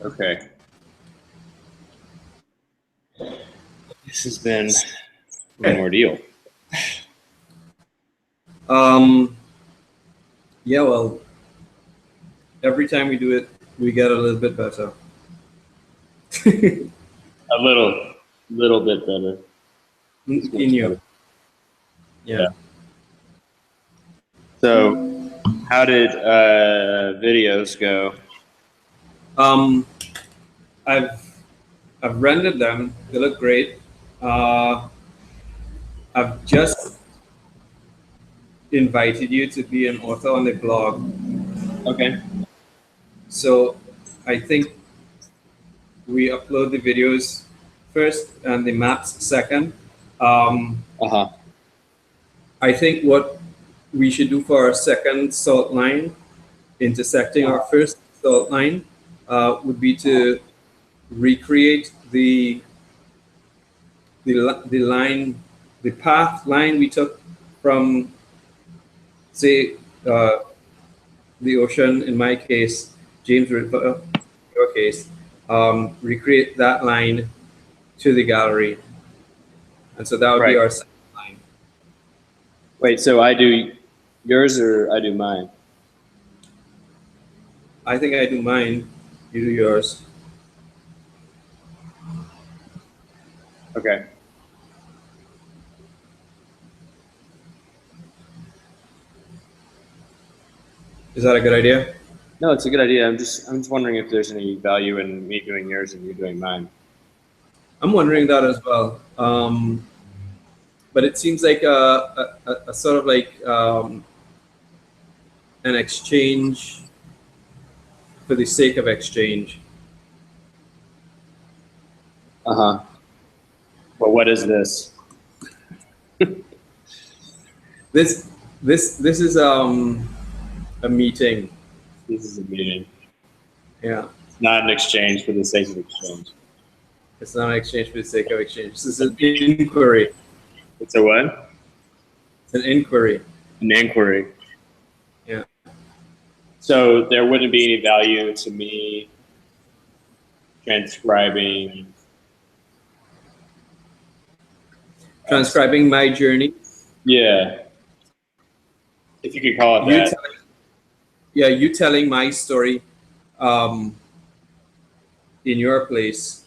Okay. This has been an ordeal. Yeah, well, every time we do it, we get a little bit better. A little bit better. In you. Yeah. So, how did videos go? I've rendered them. They look great. I've just invited you to be an author on the blog. Okay. So I think we upload the videos first and the maps second. I think what we should do for our second salt line, intersecting our first salt line, would be to recreate the line, the path line we took from, say, the ocean, in my case, James River, in your case, recreate that line to the gallery. And so that would be our second line. Wait, so I do yours or I do mine? I think I do mine, you do yours. Okay. Is that a good idea? No, it's a good idea. I'm just wondering if there's any value in me doing yours and you doing mine. I'm wondering that as well. But it seems like a sort of like an exchange for the sake of exchange. Well, what is this? This is a meeting. This is a meeting. Yeah. It's not an exchange for the sake of exchange. It's not an exchange for the sake of exchange. This is an inquiry. It's a what? It's an inquiry. An inquiry. Yeah. So there wouldn't be any value to me transcribing my journey. Yeah. If you could call it that. You telling my story in your place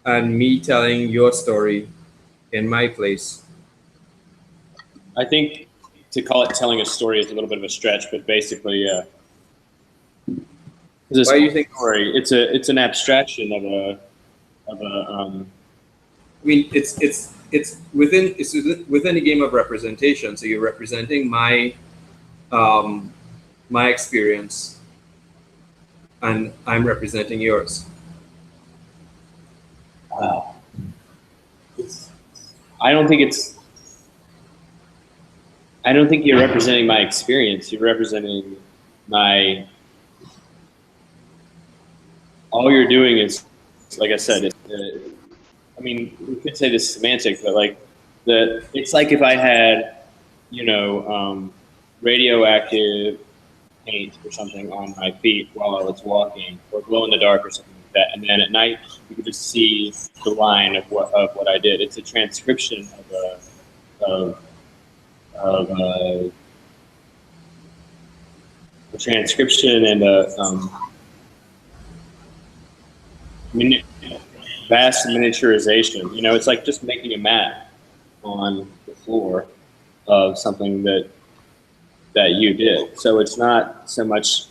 and me telling your story in my place. I think to call it telling a story is a little bit of a stretch, but basically, yeah. Why do you think story? It's an abstraction of a. I mean, it's within a game of representation. So you're representing my my experience, and I'm representing yours. Wow. I don't think you're representing my experience. You're representing my. All you're doing is, like I said, I mean, we could say this is semantic, but like it's like if I had, radioactive paint or something on my feet while I was walking, or glow in the dark or something like that, and then at night you could just see the line of what I did. It's a transcription of a transcription and a vast miniaturization. It's like just making a map on the floor of something that you did. So it's not so much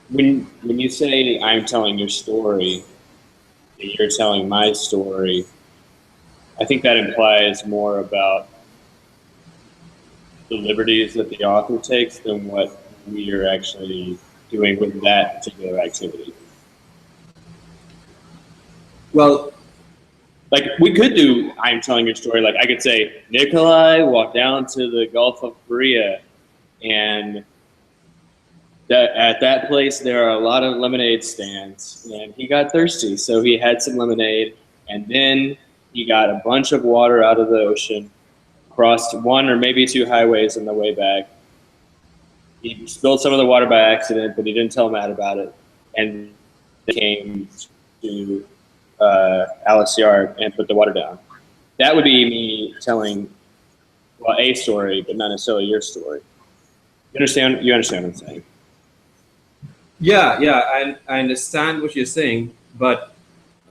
when you say I'm telling your story, you're telling my story. I think that implies more about the liberties that the author takes than what we are actually doing with that particular activity. Well, like we could do I'm telling your story. Like I could say, Nikolai walked down to the Gulf of Korea, and at that place there are a lot of lemonade stands, and he got thirsty, so he had some lemonade, and then he got a bunch of water out of the ocean, crossed one or maybe two highways on the way back, he spilled some of the water by accident, but he didn't tell Matt about it. And they came to Alex Yard and put the water down. That would be me telling, well, a story, but not necessarily your story. You understand? You understand what I'm saying? Yeah, yeah, I understand what you're saying, but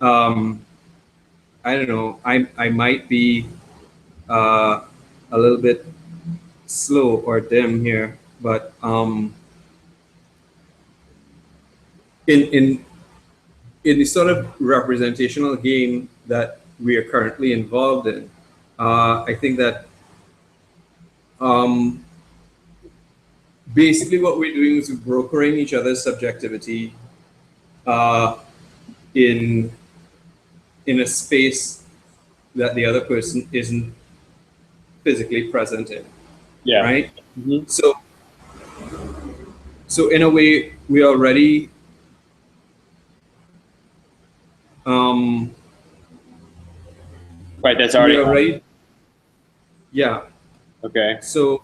I don't know. I might be a little bit slow or dim here, but in in the sort of representational game that we are currently involved in, I think that um, basically what we're doing is brokering each other's subjectivity uh, in in a space that the other person isn't physically present in, Yeah. right? Mm-hmm. So in a way, we already um, Right. That's we already. already yeah. Okay. So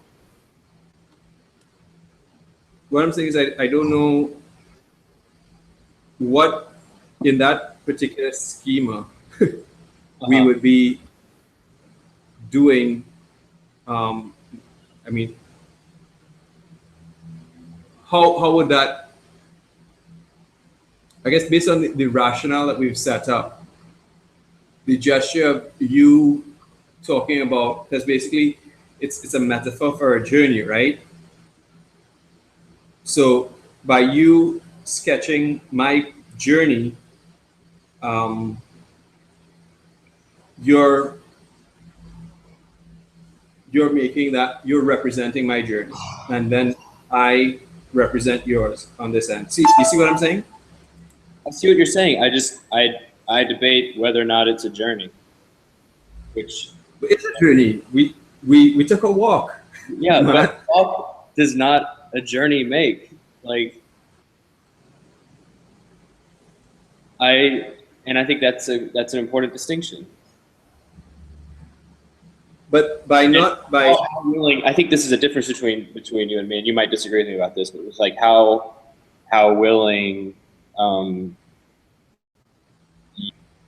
what I'm saying is I don't know what in that particular schema we Uh-huh. would be doing. Um, I mean, how would that? I guess based on the rationale that we've set up, the gesture of you talking about, because basically it's a metaphor for a journey, right? So by you sketching my journey, um, you're making that you're representing my journey, and then I represent yours on this end. See, you see what I'm saying? I see what you're saying. I debate whether or not it's a journey. Which, It's a journey. We took a walk, yeah, but Matt. walk does not a journey make. Like I, and I think that's an important distinction. But by And not by how willing, I think this is a difference between you and me, and you might disagree with me about this, but it's like how willing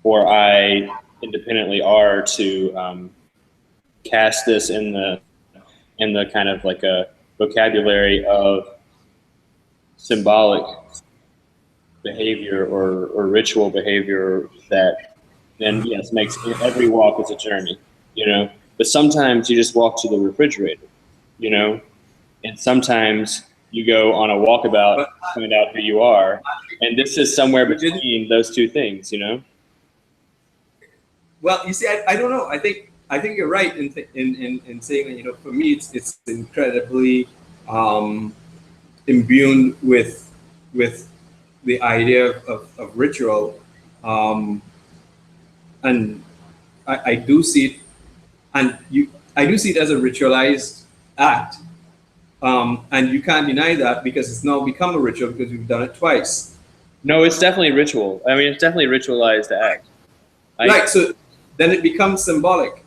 or I independently are to cast this in the kind of like a vocabulary of symbolic behavior or ritual behavior that then yes makes every walk is a journey, you know. But sometimes you just walk to the refrigerator, you know, and sometimes you go on a walkabout but to find out who you are, and this is somewhere we didn't. between those two things, you know. Well, you see, I don't know. I think you're right in saying that, you know, for me it's incredibly um, imbued with the idea of ritual, um, and I do see it, and I do see it as a ritualized act, and you can't deny that because it's now become a ritual because we've done it twice. No, it's definitely ritual. I mean, it's definitely ritualized act. Right. So then it becomes symbolic.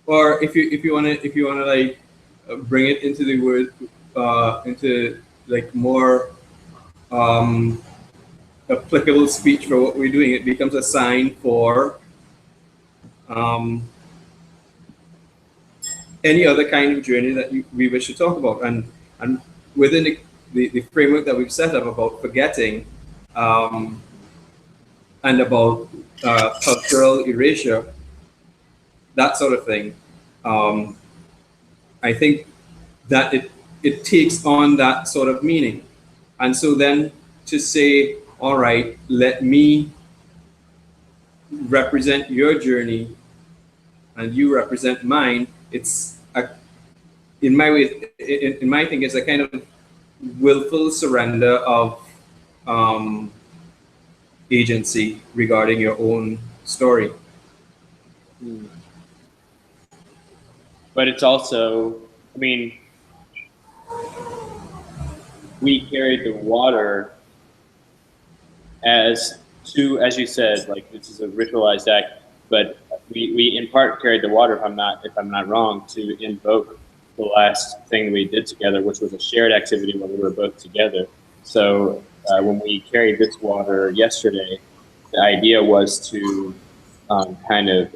Or if you wanna like bring it into the word into like more um, applicable speech for what we're doing, it becomes a sign for um, any other kind of journey that we wish to talk about, and within the framework that we've set up about forgetting um, and about cultural erasure, that sort of thing. Um, I think that it takes on that sort of meaning. And so then to say, all right, let me represent your journey and you represent mine, it's a, in my way, in my thing, it's a kind of willful surrender of um, agency regarding your own story. But it's also, I mean, we carried the water as as you said, like this is a ritualized act, but we in part carried the water, if I'm not wrong, to invoke the last thing we did together, which was a shared activity when we were both together. So when we carried this water yesterday, the idea was to kind of,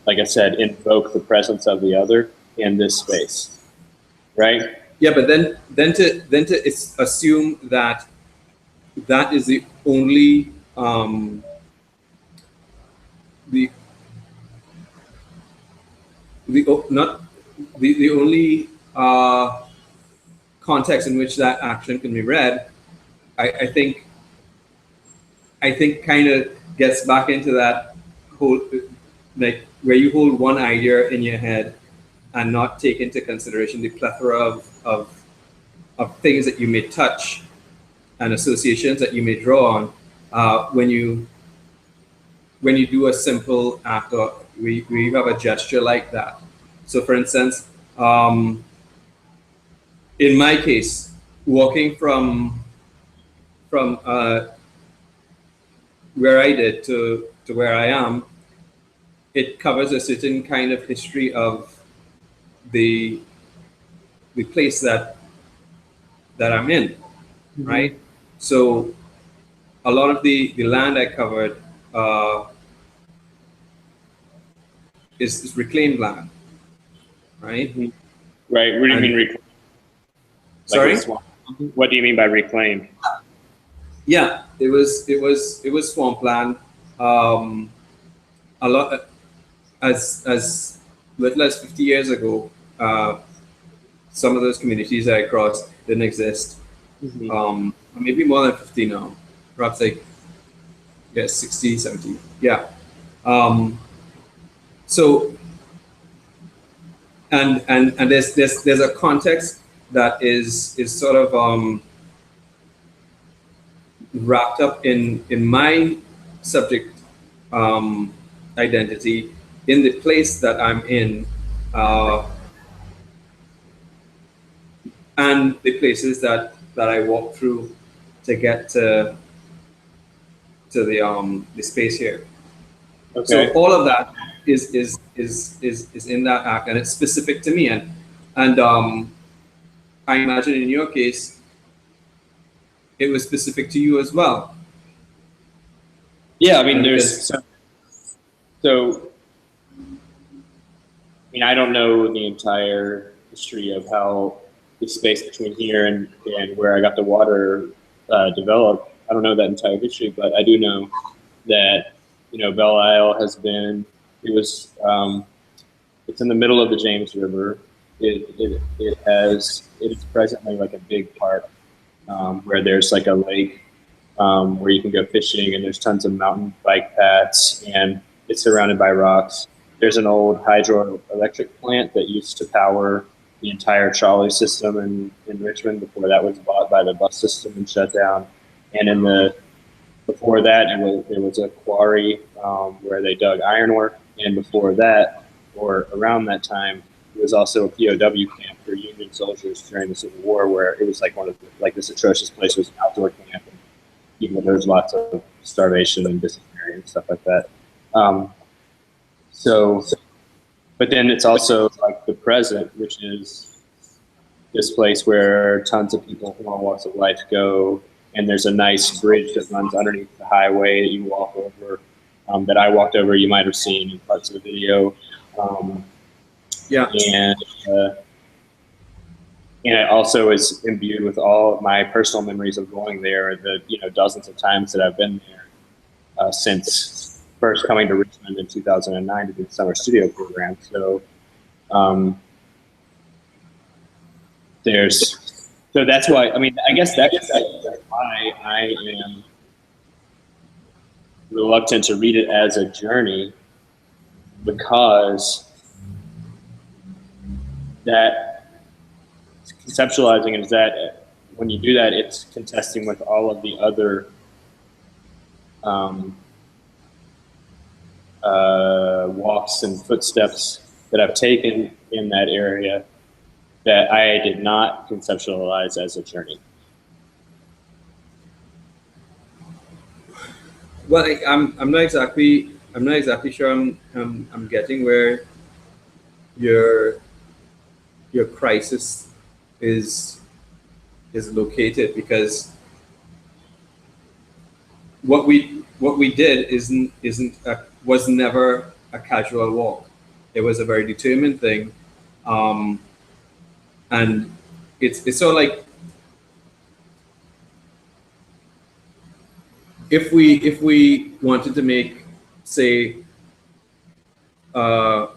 like I said, invoke the presence of the other in this space, right? Yeah, but then to assume that that is the only the not the only context in which that action can be read, I think kind of gets back into that whole, like, where you hold one idea in your head and not take into consideration the plethora of things that you may touch and associations that you may draw on when you do a simple act or where you have a gesture like that. So, for instance, in my case, walking from where I did to where I am, it covers a certain kind of history of the place that I'm in, right? So a lot of the land I covered is reclaimed land, right? Right. What do you mean reclaim? Sorry? What do you mean by reclaim? Yeah, it was swampland. A lot as little as 50 years ago. Some of those communities I crossed didn't exist. Maybe more than 50 now, perhaps like 60, 70. Yeah. So and there's a context that is sort of wrapped up in my subject identity in the place that I'm in, and the places that I walk through to get to the space here. Okay. So all of that is in that act, and it's specific to me, and I imagine in your case it was specific to you as well. Yeah, I mean, so I mean, I don't know the entire history of how the space between here and where I got the water developed. I don't know that entire history, but I do know that, Belle Isle has been, it's in the middle of the James River. It is presently like a big park where there's like a lake where you can go fishing, and there's tons of mountain bike paths, and it's surrounded by rocks. There's an old hydroelectric plant that used to power the entire trolley system in Richmond before that was bought by the bus system and shut down. And before that, it was a quarry where they dug iron ore. And before that, or around that time, it was also a POW camp for Union soldiers during the Civil War, where it was like this atrocious place was an outdoor camp. And even though there was lots of starvation and dysentery and stuff like that. But then it's also like the present, which is this place where tons of people from all walks of life go, and there's a nice bridge that runs underneath the highway that you walk over, that I walked over. You might have seen in parts of the video. And it also is imbued with all of my personal memories of going there, the dozens of times that I've been there since first coming to Richmond in 2009 to do the summer studio program. So so that's why, I mean, I guess that's why I am reluctant to read it as a journey, because that conceptualizing is that when you do that, it's contesting with all of the other walks and footsteps that I've taken in that area that I did not conceptualize as a journey. Well, I'm not exactly sure I'm getting where you're your crisis is located, because what we did was never a casual walk. It was a very determined thing, and it's sort of like, if we wanted to make, say, a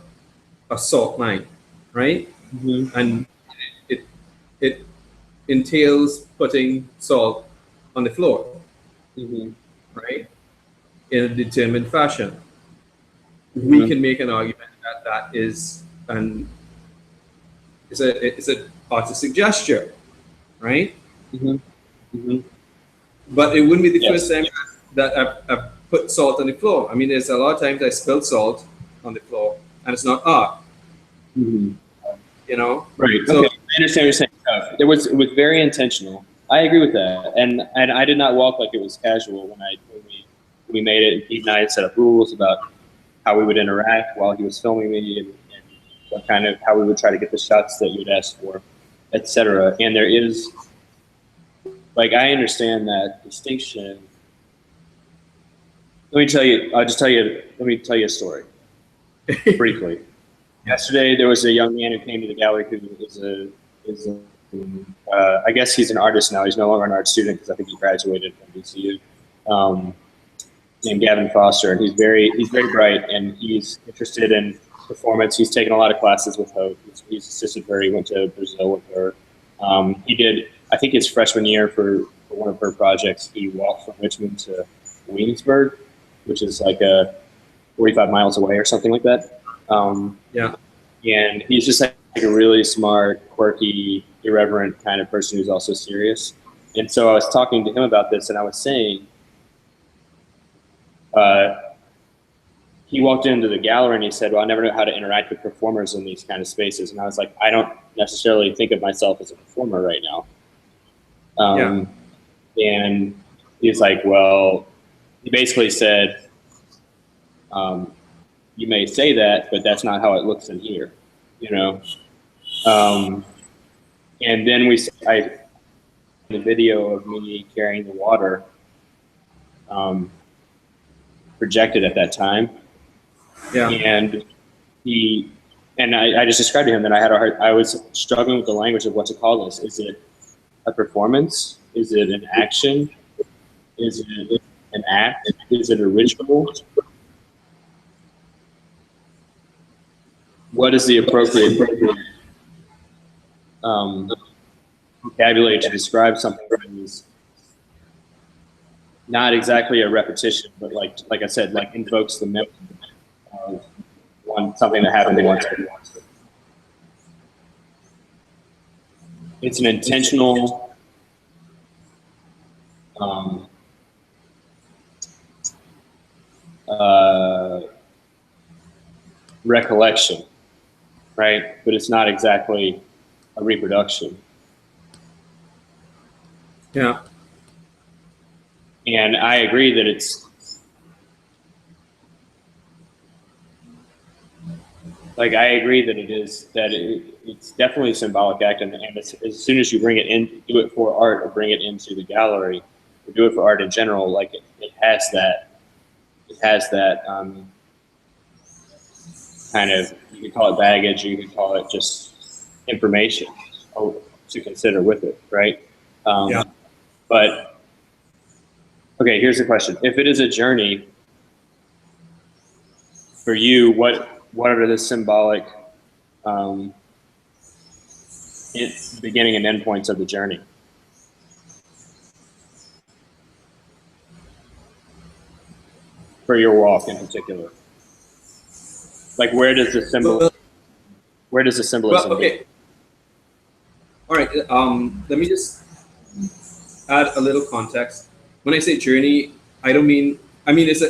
salt mine, right? Mm-hmm. And it entails putting salt on the floor, Mm-hmm. right, in a determined fashion. Mm-hmm. We can make an argument that that is it's an artistic gesture, right? Mm-hmm. Mm-hmm. But it wouldn't be the Yes. first time that I've put salt on the floor. I mean, there's a lot of times I spilled salt on the floor, and it's not art, Mm-hmm. you know. Right. So, Okay. I understand what you're saying. It was very intentional. I agree with that, and I did not walk like it was casual when we made it. And Pete and I had set up rules about how we would interact while he was filming me, and what kind of how we would try to get the shots that you'd ask for, etc. And there is, like, I understand that distinction. Let me tell you. Let me tell you a story briefly. Yesterday, there was a young man who came to the gallery who is I guess he's an artist now. He's no longer an art student because I think he graduated from BCU. Named Gavin Foster, and he's very bright, and he's interested in performance. He's taken a lot of classes with Hope. He's assisted her. He went to Brazil with her. He did, I think, his freshman year for one of her projects. He walked from Richmond to Williamsburg, which is like 45 miles away or something like that. yeah. And he's just like a really smart, quirky, irreverent kind of person who's also serious. And so I was talking to him about this, and I was saying, he walked into the gallery and he said, well, I never know how to interact with performers in these kind of spaces. And I was like, I don't necessarily think of myself as a performer right now. And he was like, well, he basically said, you may say that, but that's not how it looks in here, you know? And then the video of me carrying the water, projected at that time. Yeah. And I just described to him that I was struggling with the language of what to call this. Is it a performance? Is it an action? Is it an act? Is it a ritual? What is the appropriate vocabulary to describe something that is not exactly a repetition, but like I said, like invokes the memory of something that happened once. It's an intentional recollection, right? But it's not exactly a reproduction. Yeah. And I agree that it's like, I agree that it's definitely a symbolic act, and as soon as you bring it in, do it for art or bring it into the gallery, or do it for art in general, like it has that kind of, you could call it baggage, or you could call it just information to consider with it, right? Yeah. But okay, here's the question: if it is a journey for you, what are the symbolic beginning and end points of the journey? For your walk in particular, like where does the symbolism Well, okay. All right. Let me just add a little context. When I say journey, I don't mean. I mean it's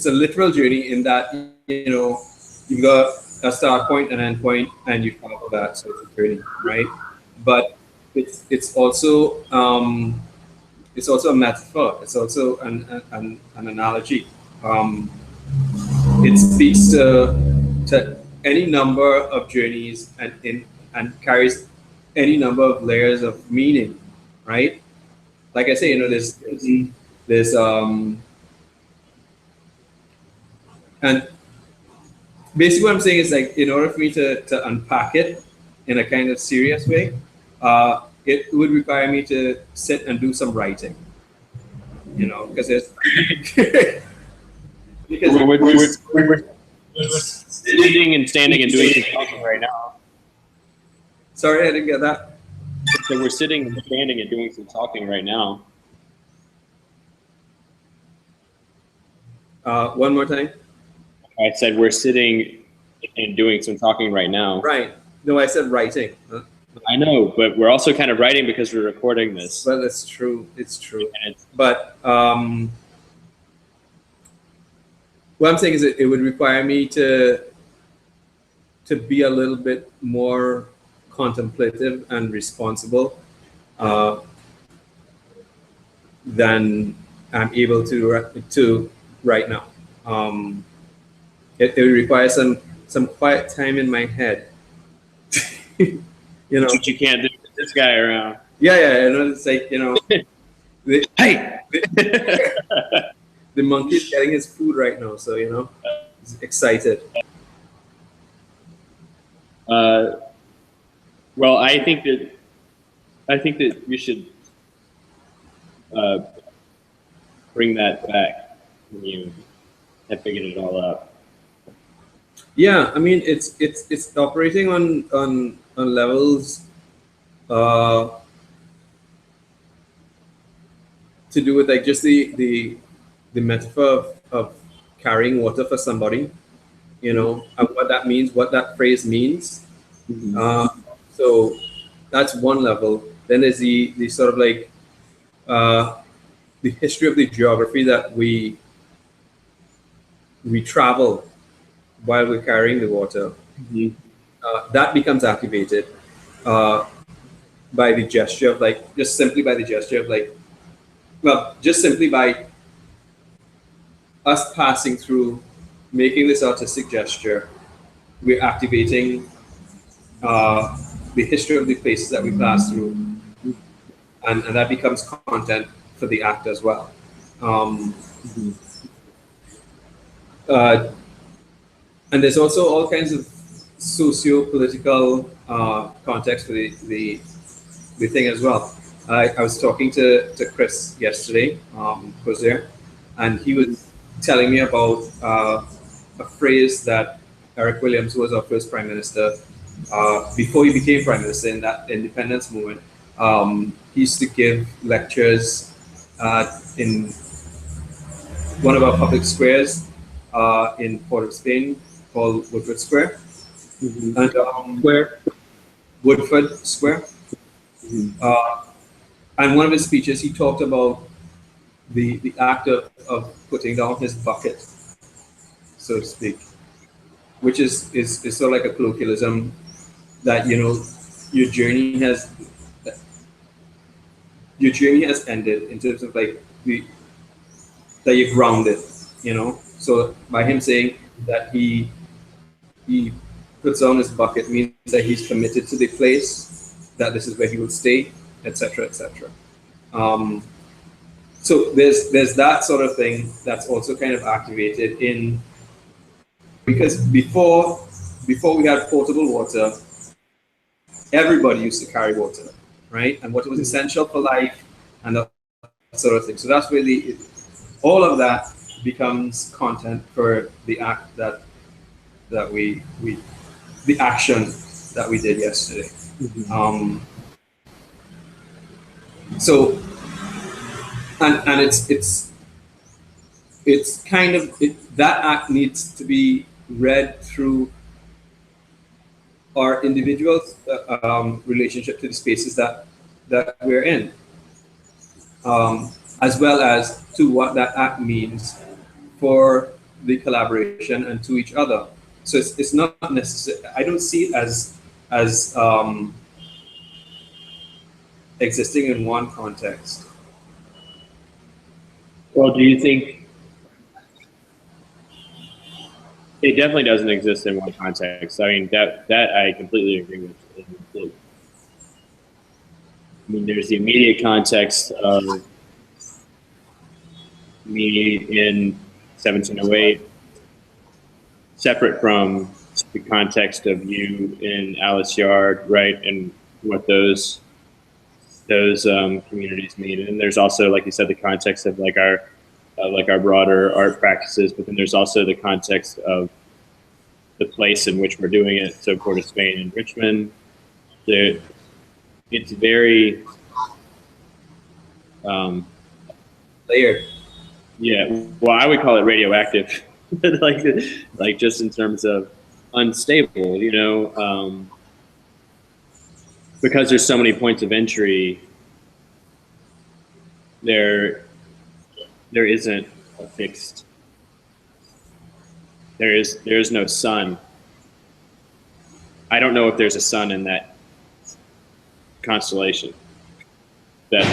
a literal journey in that, you know, you've got a start point and end point, and you follow that, so it's a journey, right? But it's also a metaphor. It's also an analogy. It speaks to any number of journeys and and carries any number of layers of meaning, right? Like I say, you know, there's and basically what I'm saying is, like, in order for me to unpack it in a kind of serious way, it would require me to sit and do some writing, you know, because there's because We're sitting and standing and doing some talking right now. sorry, I didn't get that. So we're sitting and standing and doing some talking right now. One more time. I said we're sitting and doing some talking right now. Right. No, I said writing. I know, but we're also kind of writing because we're recording this. Well, that's true. It's true. And it's, But what I'm saying is it would require me to be a little bit more contemplative and responsible than I'm able to right now. It would require some quiet time in my head. You know, what you can't do with this guy around. yeah. You know, it's like, you know, Hey. the monkey's getting his food right now, so, you know, he's excited. Well, I think that we should bring that back when you have figured it all out. Yeah, I mean, it's operating on levels to do with, like, just the metaphor of carrying water for somebody, you know, and what that means, what that phrase means. Mm-hmm. So that's one level. Then there's the sort of like the history of the geography that we travel while we're carrying the water. Mm-hmm. That becomes activated by the gesture of, like, just simply by the gesture of, like, well, just simply by us passing through, making this artistic gesture, we're activating the history of the places that we pass through, and that becomes content for the act as well. And there's also all kinds of socio-political context for the thing as well. I was talking to Chris yesterday, who was there, and he was telling me about a phrase that Eric Williams, who was our first prime minister, before he became prime minister in that independence movement, he used to give lectures in one of our public squares in Port of Spain called Woodford Square. Mm-hmm. And Woodford Square. Mm-hmm. And one of his speeches, he talked about the act of putting down his bucket, so to speak, which is sort of like a colloquialism that, you know, your journey has ended, in terms of, like, that you're grounded, you know. So by him saying that he puts down his bucket means that he's committed to the place, that this is where he will stay, etc., etc. So there's that sort of thing that's also kind of activated in, because before we had potable water, everybody used to carry water, right? And what was essential for life and that sort of thing. So that's where all of that becomes content for the act that we the action that we did yesterday. Mm-hmm. So and it's kind of that act needs to be read through our individual relationship to the spaces that we're in, as well as to what that act means for the collaboration and to each other. So it's not necessary. I don't see it as existing in one context. Well, do you think it definitely doesn't exist in one context? I mean, that I completely agree with. I mean, there's the immediate context of me in 1708, separate from the context of you in Alice Yard, right, and what those communities mean. And there's also, like you said, the context of like our broader art practices, but then there's also the context of the place in which we're doing it. So Port of Spain and Richmond, it's very layered. yeah. Well, I would call it radioactive, like just in terms of unstable, because there's so many points of entry. There isn't a fixed. There is no sun. I don't know if there's a sun in that constellation that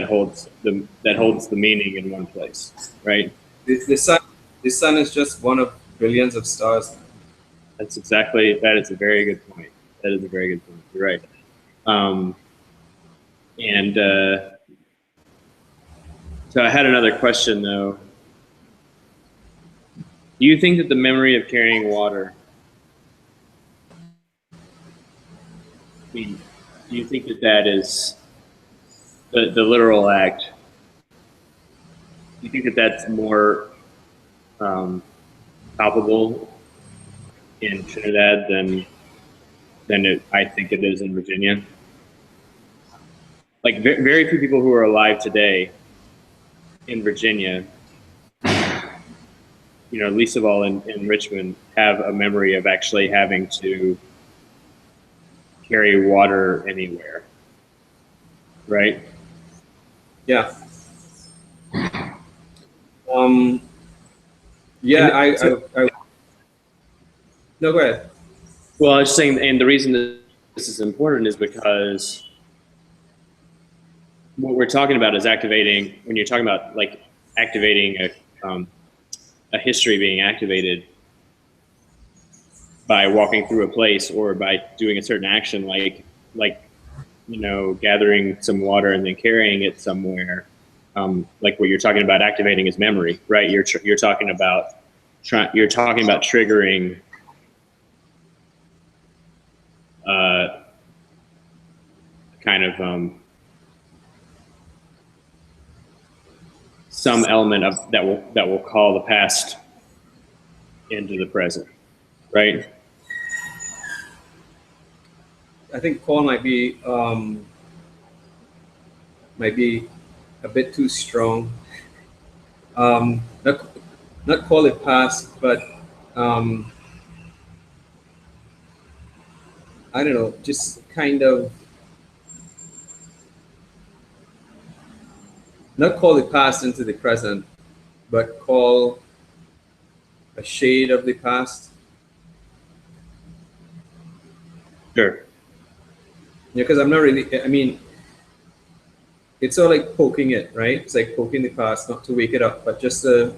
holds the meaning in one place, right? The sun is just one of billions of stars. That is a very good point. That is a very good point. You're right. So I had another question though. Do you think that the memory of carrying water, do you think that is the literal act? Do you think that that's more palpable in Trinidad than I think it is in Virginia? Like very few people who are alive today in Virginia, least of all in Richmond, have a memory of actually having to carry water anywhere, right? Yeah. Yeah, I no, go ahead. Well, I was saying, and the reason that this is important is because what we're talking about is activating, when you're talking about like activating a history being activated by walking through a place or by doing a certain action, like gathering some water and then carrying it somewhere. Like what you're talking about activating is memory, right? You're talking about triggering kind of some element of that will call the past into the present, right? I think call might be a bit too strong. Not call it past, but I don't know, just kind of not call it past into the present, but call a shade of the past. Sure. Yeah, because I'm not really, I mean, it's all like poking it, right? It's like poking the past, not to wake it up, but just to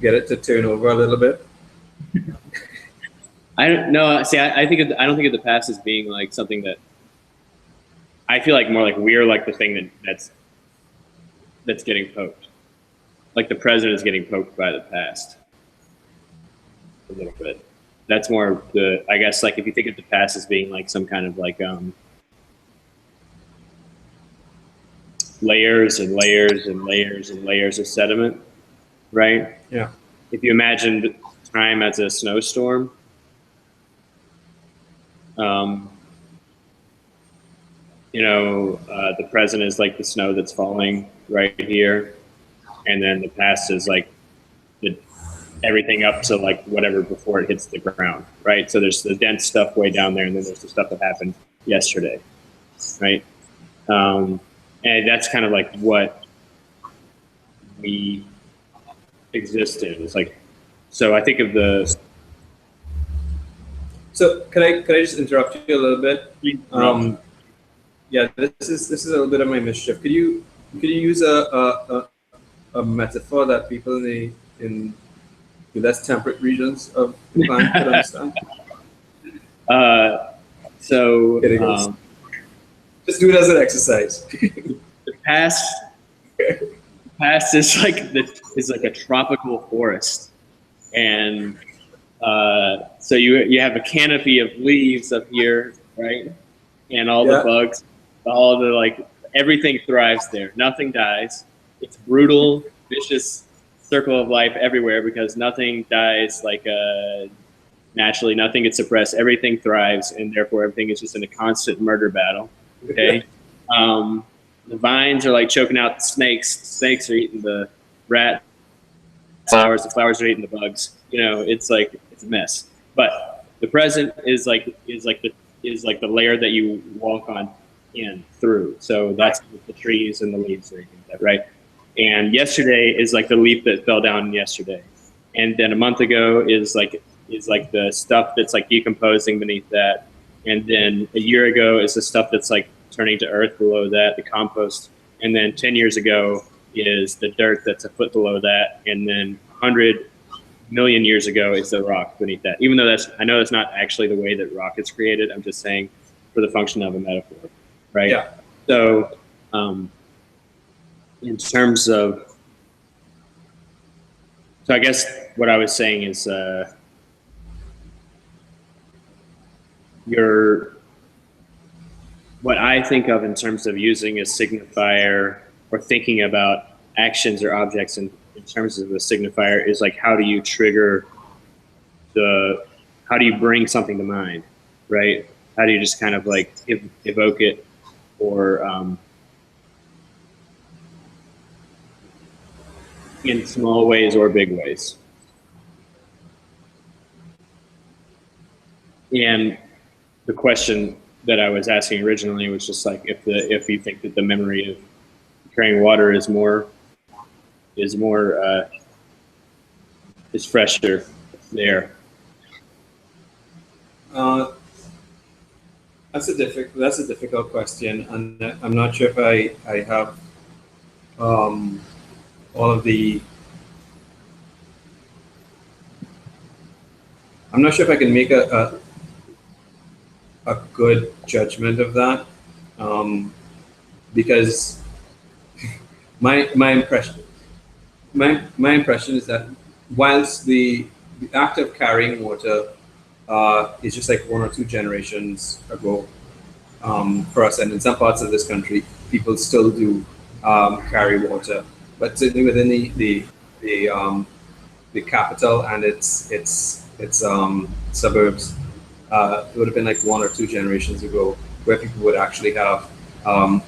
get it to turn over a little bit. I don't know. See, I don't think of the past as being like something that I feel like more like we're like the thing that's getting poked. Like the present is getting poked by the past a little bit. That's more I guess like if you think of the past as being like some kind of like layers and layers and layers and layers of sediment, right? Yeah. If you imagined time as a snowstorm, the present is like the snow that's falling right here, and then the past is like everything up to like whatever before it hits the ground, right? So there's the dense stuff way down there, and then there's the stuff that happened yesterday, right? And that's kind of like what we exist in. It's like, so I think of the. So can I just interrupt you a little bit? Yeah, this is a little bit of my mischief. Could you use a metaphor that people in the less temperate regions of the planet could understand? So just do it as an exercise. the past is like a tropical forest, and so you have a canopy of leaves up here, right? And all the bugs, all the everything thrives there. Nothing dies. It's brutal, vicious circle of life everywhere because nothing dies naturally. Nothing gets suppressed. Everything thrives, and therefore everything is just in a constant murder battle. Okay. The vines are choking out the snakes. The snakes are eating the rat flowers. The flowers are eating the bugs. It's a mess. But the present is like the layer that you walk on in through. So that's the trees and the leaves and everything like that, right? And yesterday is like the leaf that fell down yesterday, and then a month ago is the stuff that's decomposing beneath that, and then a year ago is the stuff that's turning to earth below that, the compost, and then 10 years ago is the dirt that's a foot below that, and then 100 million years ago is the rock beneath that. Even though I know that's not actually the way that rock is created, I'm just saying for the function of a metaphor, right? Yeah. So in terms of, so I guess what I was saying is what I think of in terms of using a signifier or thinking about actions or objects in terms of a signifier is how do you trigger how do you bring something to mind, right? How do you just kind of evoke it or in small ways or big ways? And the question that I was asking originally was just if you think that the memory of carrying water is fresher there. That's a difficult question, and I'm not sure if I have all of the. I'm not sure if I can make a good judgment of that, because my impression is that whilst the act of carrying water is just 1 or 2 generations ago for us, and in some parts of this country, people still do carry water, but certainly within the capital and its suburbs, it would have been 1 or 2 generations ago where people would actually have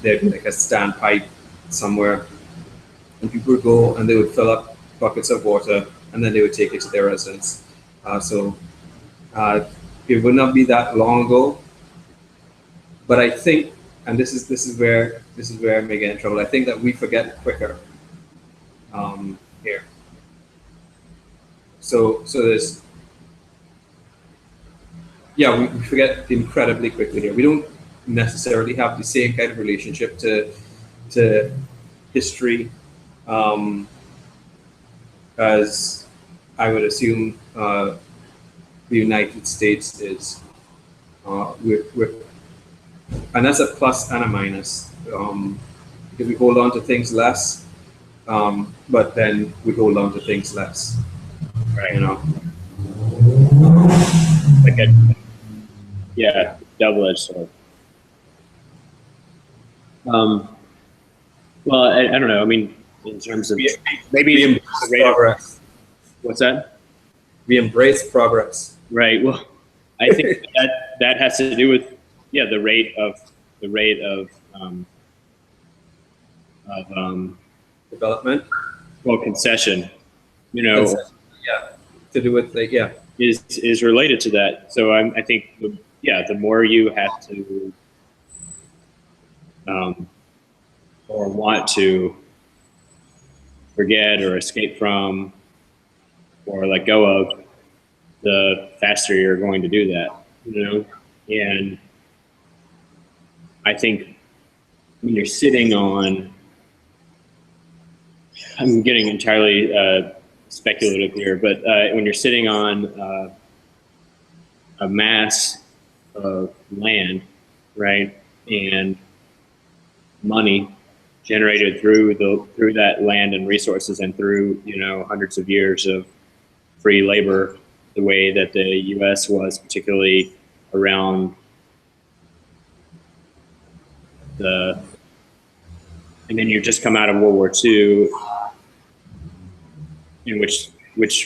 there'd be a standpipe somewhere, and people would go and they would fill up buckets of water and then they would take it to their residence. So it would not be that long ago, but I think, and this is where I may get in trouble, I think that we forget quicker here. So there's, we forget incredibly quickly here. We don't necessarily have the same kind of relationship to history as I would assume the United States is. And that's a plus and a minus, because we hold on to things less, but then we hold on to things less, Right. Double-edged sword. Well, I don't know. I mean, in terms of maybe progress. What's that? We embrace progress. Right. Well, I think that has to do with the rate of Development. Well, concession. To do with is related to that. So I think the more you have to or want to forget or escape from or let go of, the faster you're going to do that, and I think when you're sitting on, I'm getting entirely speculative here, but when you're sitting on a mass of land, right, and money generated through that land and resources, and through hundreds of years of free labor, the way that the U.S. was, particularly around and then you just come out of World War II, in which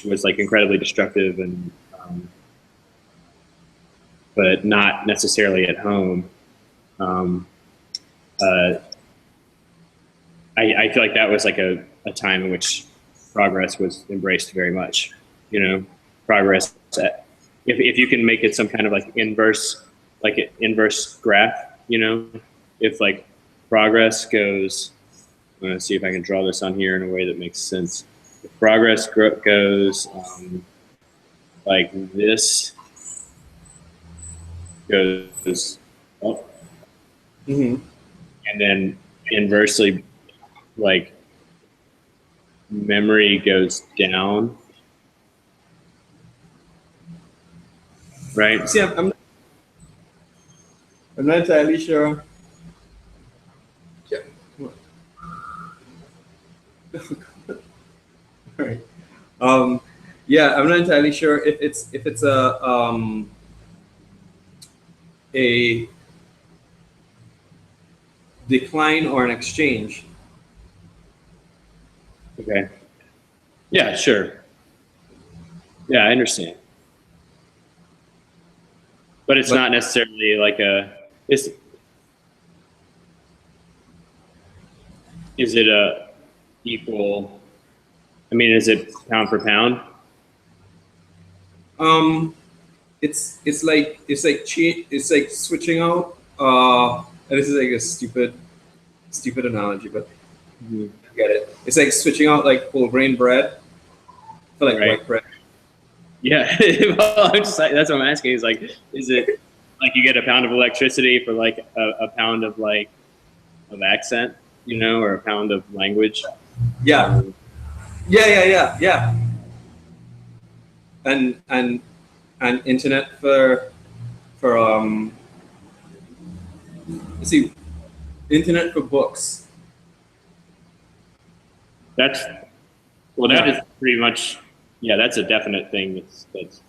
was like incredibly destructive and but not necessarily at home. I feel like that was like a time in which progress was embraced very much. Progress. If you can make it some kind of like inverse graph. If like progress goes, I'm gonna see if I can draw this on here in a way that makes sense. If progress goes like this, goes up, and then inversely, like memory goes down, right? See, I'm not entirely sure. Yeah. All right. Yeah, I'm not entirely sure if it's a decline or an exchange. Okay. Yeah, sure. Yeah, I understand. But it's not necessarily like is it a equal, I mean, is it pound for pound? It's like switching out. And this is like a stupid analogy, but you get it. It's like switching out like whole grain bread for like white bread. Yeah, well, I'm just like, that's what I'm asking. Is like, is it like you get a pound of electricity for like a pound of like of accent, or a pound of language? Yeah. Yeah. And internet for let's see, internet for books. That is pretty much, yeah, that's a definite thing. That's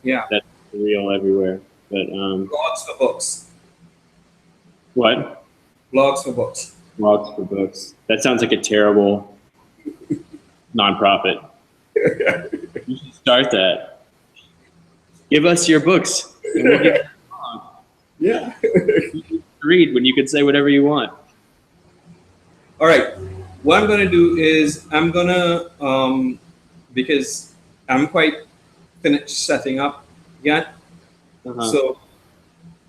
real everywhere. But Blogs for books. What? Blogs for books. Blogs for books. That sounds like a terrible nonprofit. You should start that. Give us your books. And we'll give Yeah. you read when you can say whatever you want. All right. What I'm going to do is I'm going to, because I'm quite finished setting up yet. So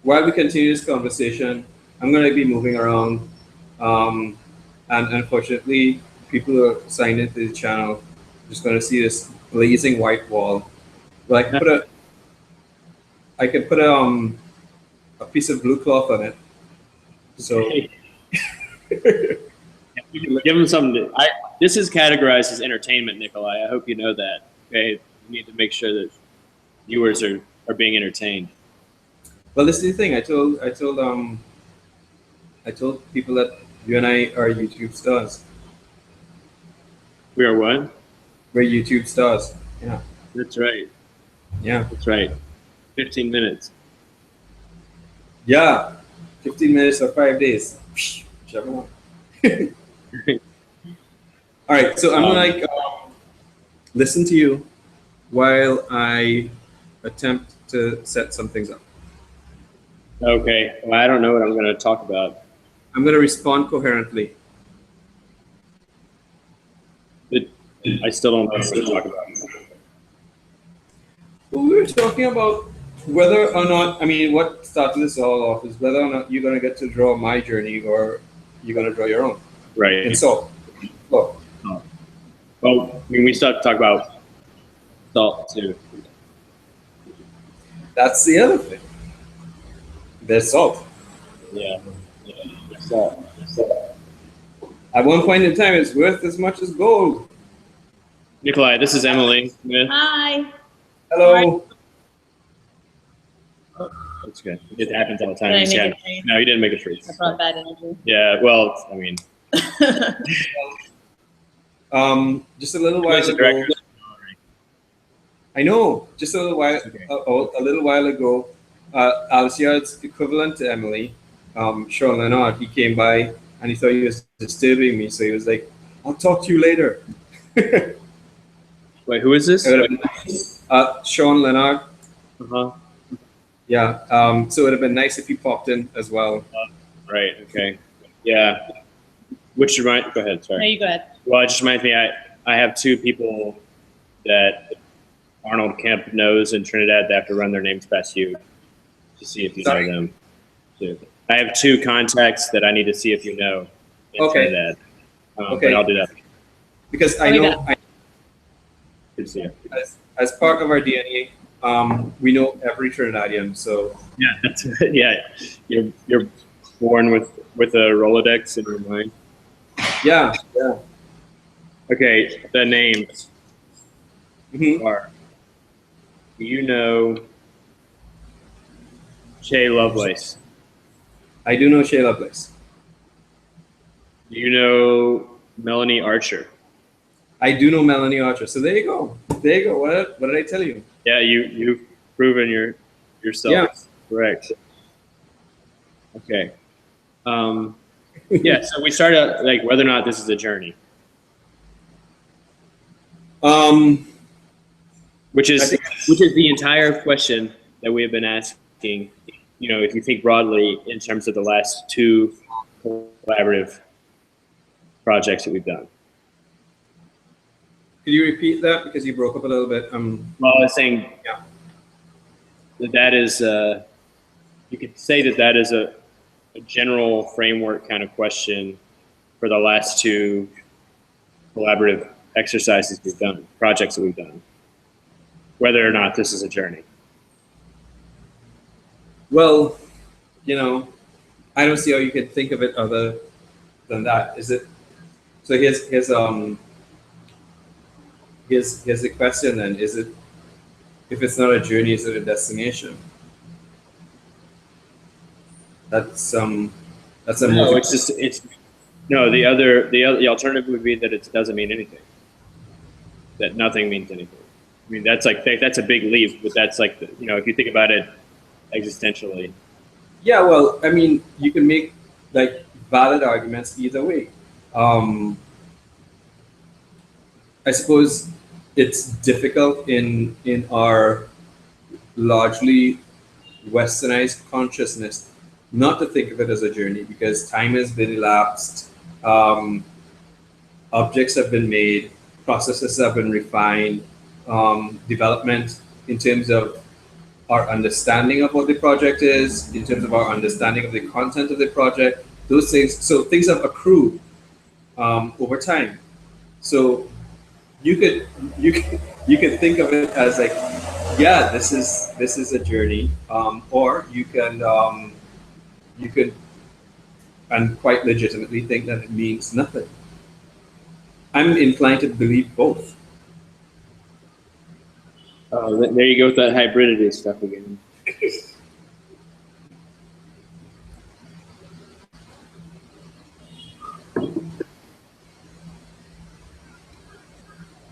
while we continue this conversation, I'm going to be moving around. And unfortunately, people who are signed into the channel are just going to see this blazing white wall. But I could put a piece of blue cloth on it. So give them something. This is categorized as entertainment, Nikolai. I hope you know that. Okay, we need to make sure that viewers are being entertained. Well, this is the thing. I told people that you and I are YouTube stars. We are what? We're YouTube stars. Yeah. That's right. Yeah. That's right. 15 minutes. Yeah. 15 minutes or 5 days. Whichever one. All right. So I'm gonna listen to you while I attempt to set some things up. Okay. Well, I don't know what I'm going to talk about. I'm going to respond coherently. But I still don't know what to talk about. Well, we were talking about whether or not, I mean, what started this all off is whether or not you're going to get to draw my journey or you're going to draw your own. Right. And so, look. Well, I mean, we start to talk about salt too. That's the other thing. There's salt. Yeah. Salt. At one point in time, it's worth as much as gold. Nikolai, this is Emily Smith. Hi. Hello. That's good. It happens all the time. Did I You just make gotta- a freeze? No, you didn't make a freeze. I brought bad energy. Yeah, well, I mean, Just a little while Who's the ago. director? I know. Just a little while. Okay. A little while ago, Alcia's equivalent to Emily, Sean Leonard, he came by and he thought he was disturbing me, so he was like, "I'll talk to you later." Wait, who is this? Sean Leonard. Uh-huh. Yeah. So it would have been nice if he popped in as well. Right, okay. Yeah. Which remind, go ahead, No, sorry. you go ahead. Well, it just reminds me, I have two people that Arnold Kemp knows in Trinidad that have to run their names past you to see if you Sorry? know them. Too. I have two contacts that I need to see if you know in Okay. Trinidad. Okay. But I'll do that. Because I Oh, you know Good to see you. as part of our DNA, we know every Trinidadian. So Yeah, that's yeah. You're born with a Rolodex in your mind. yeah. Okay, the names Mhm. are. Do you know Shay Lovelace? I do know Shayla Bliss. Do you know Melanie Archer? I do know Melanie Archer. So there you go. There you go. What did I tell you? Yeah, you've proven yourself. Yeah. Correct. Okay. Yeah. So we started like whether or not this is a journey, which I is think- the entire question that we have been asking. You know, if you think broadly in terms of the last two collaborative projects that we've done. Could you repeat that because you broke up a little bit? Well, I was saying Yeah. that is, you could say that is a general framework kind of question for the last two collaborative exercises we've done, projects that we've done, whether or not this is a journey. Well, you know, I don't see how you could think of it other than that. Is it? So here's the question then. Is it, if it's not a journey, is it a destination? That's a No, more. it's just no. The alternative would be that it doesn't mean anything. That nothing means anything. I mean, that's a big leap, but that's like if you think about it existentially. Yeah, well, I mean, you can make like valid arguments either way. I suppose it's difficult in our largely westernized consciousness not to think of it as a journey because time has been elapsed, objects have been made, processes have been refined, development in terms of our understanding of what the project is, in terms of our understanding of the content of the project, those things. So things have accrued over time. So you could think of it as like, yeah, this is a journey, or you could and quite legitimately think that it means nothing. I'm inclined to believe both. There you go with that hybridity stuff again.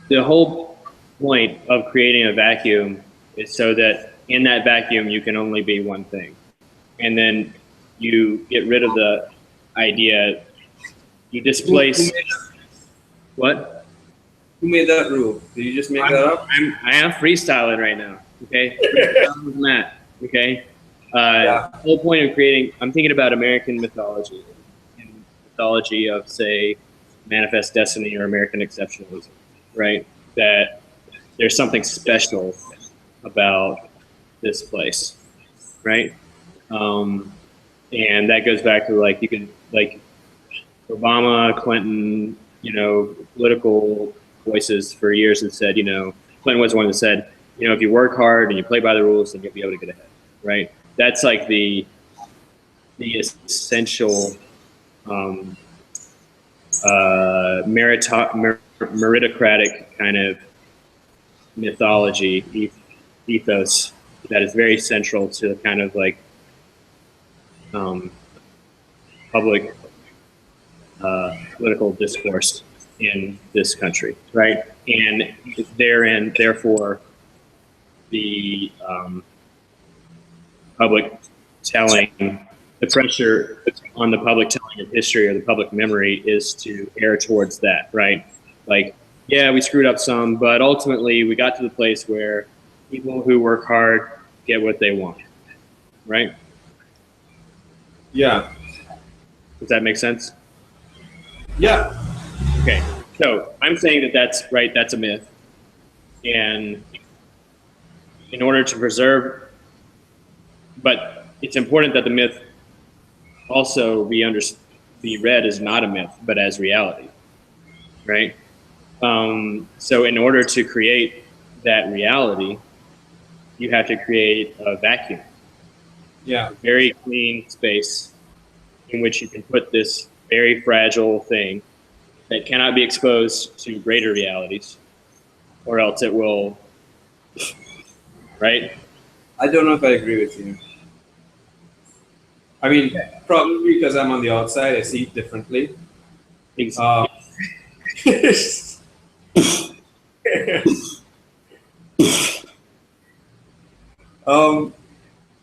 The whole point of creating a vacuum is so that in that vacuum you can only be one thing. And then you get rid of the idea, you displace what? Who made that rule? Did you just make that up? I am freestyling right now. Okay, Matt. Okay, Yeah. the whole point of creating. I'm thinking about American mythology, and mythology of say, manifest destiny or American exceptionalism, right? That there's something special about this place, right? And that goes back to like you could like Obama, Clinton, political voices for years have said, Clinton was the one that said, if you work hard and you play by the rules, then you'll be able to get ahead, right? That's like the essential meritocratic kind of mythology ethos that is very central to kind of like public political discourse in this country, right? And therein, therefore, the public telling, the pressure on the public telling of history or the public memory is to err towards that, right? Like, yeah, we screwed up some, but ultimately we got to the place where people who work hard get what they want, right? Yeah. Does that make sense? Yeah. Okay, so I'm saying that that's right, that's a myth. And in order to preserve, but it's important that the myth also be read as not a myth, but as reality, right? So in order to create that reality, you have to create a vacuum, Yeah. a very clean space in which you can put this very fragile thing that cannot be exposed to greater realities, or else it will, right? I don't know if I agree with you. I mean, probably because I'm on the outside, I see it differently. Uh,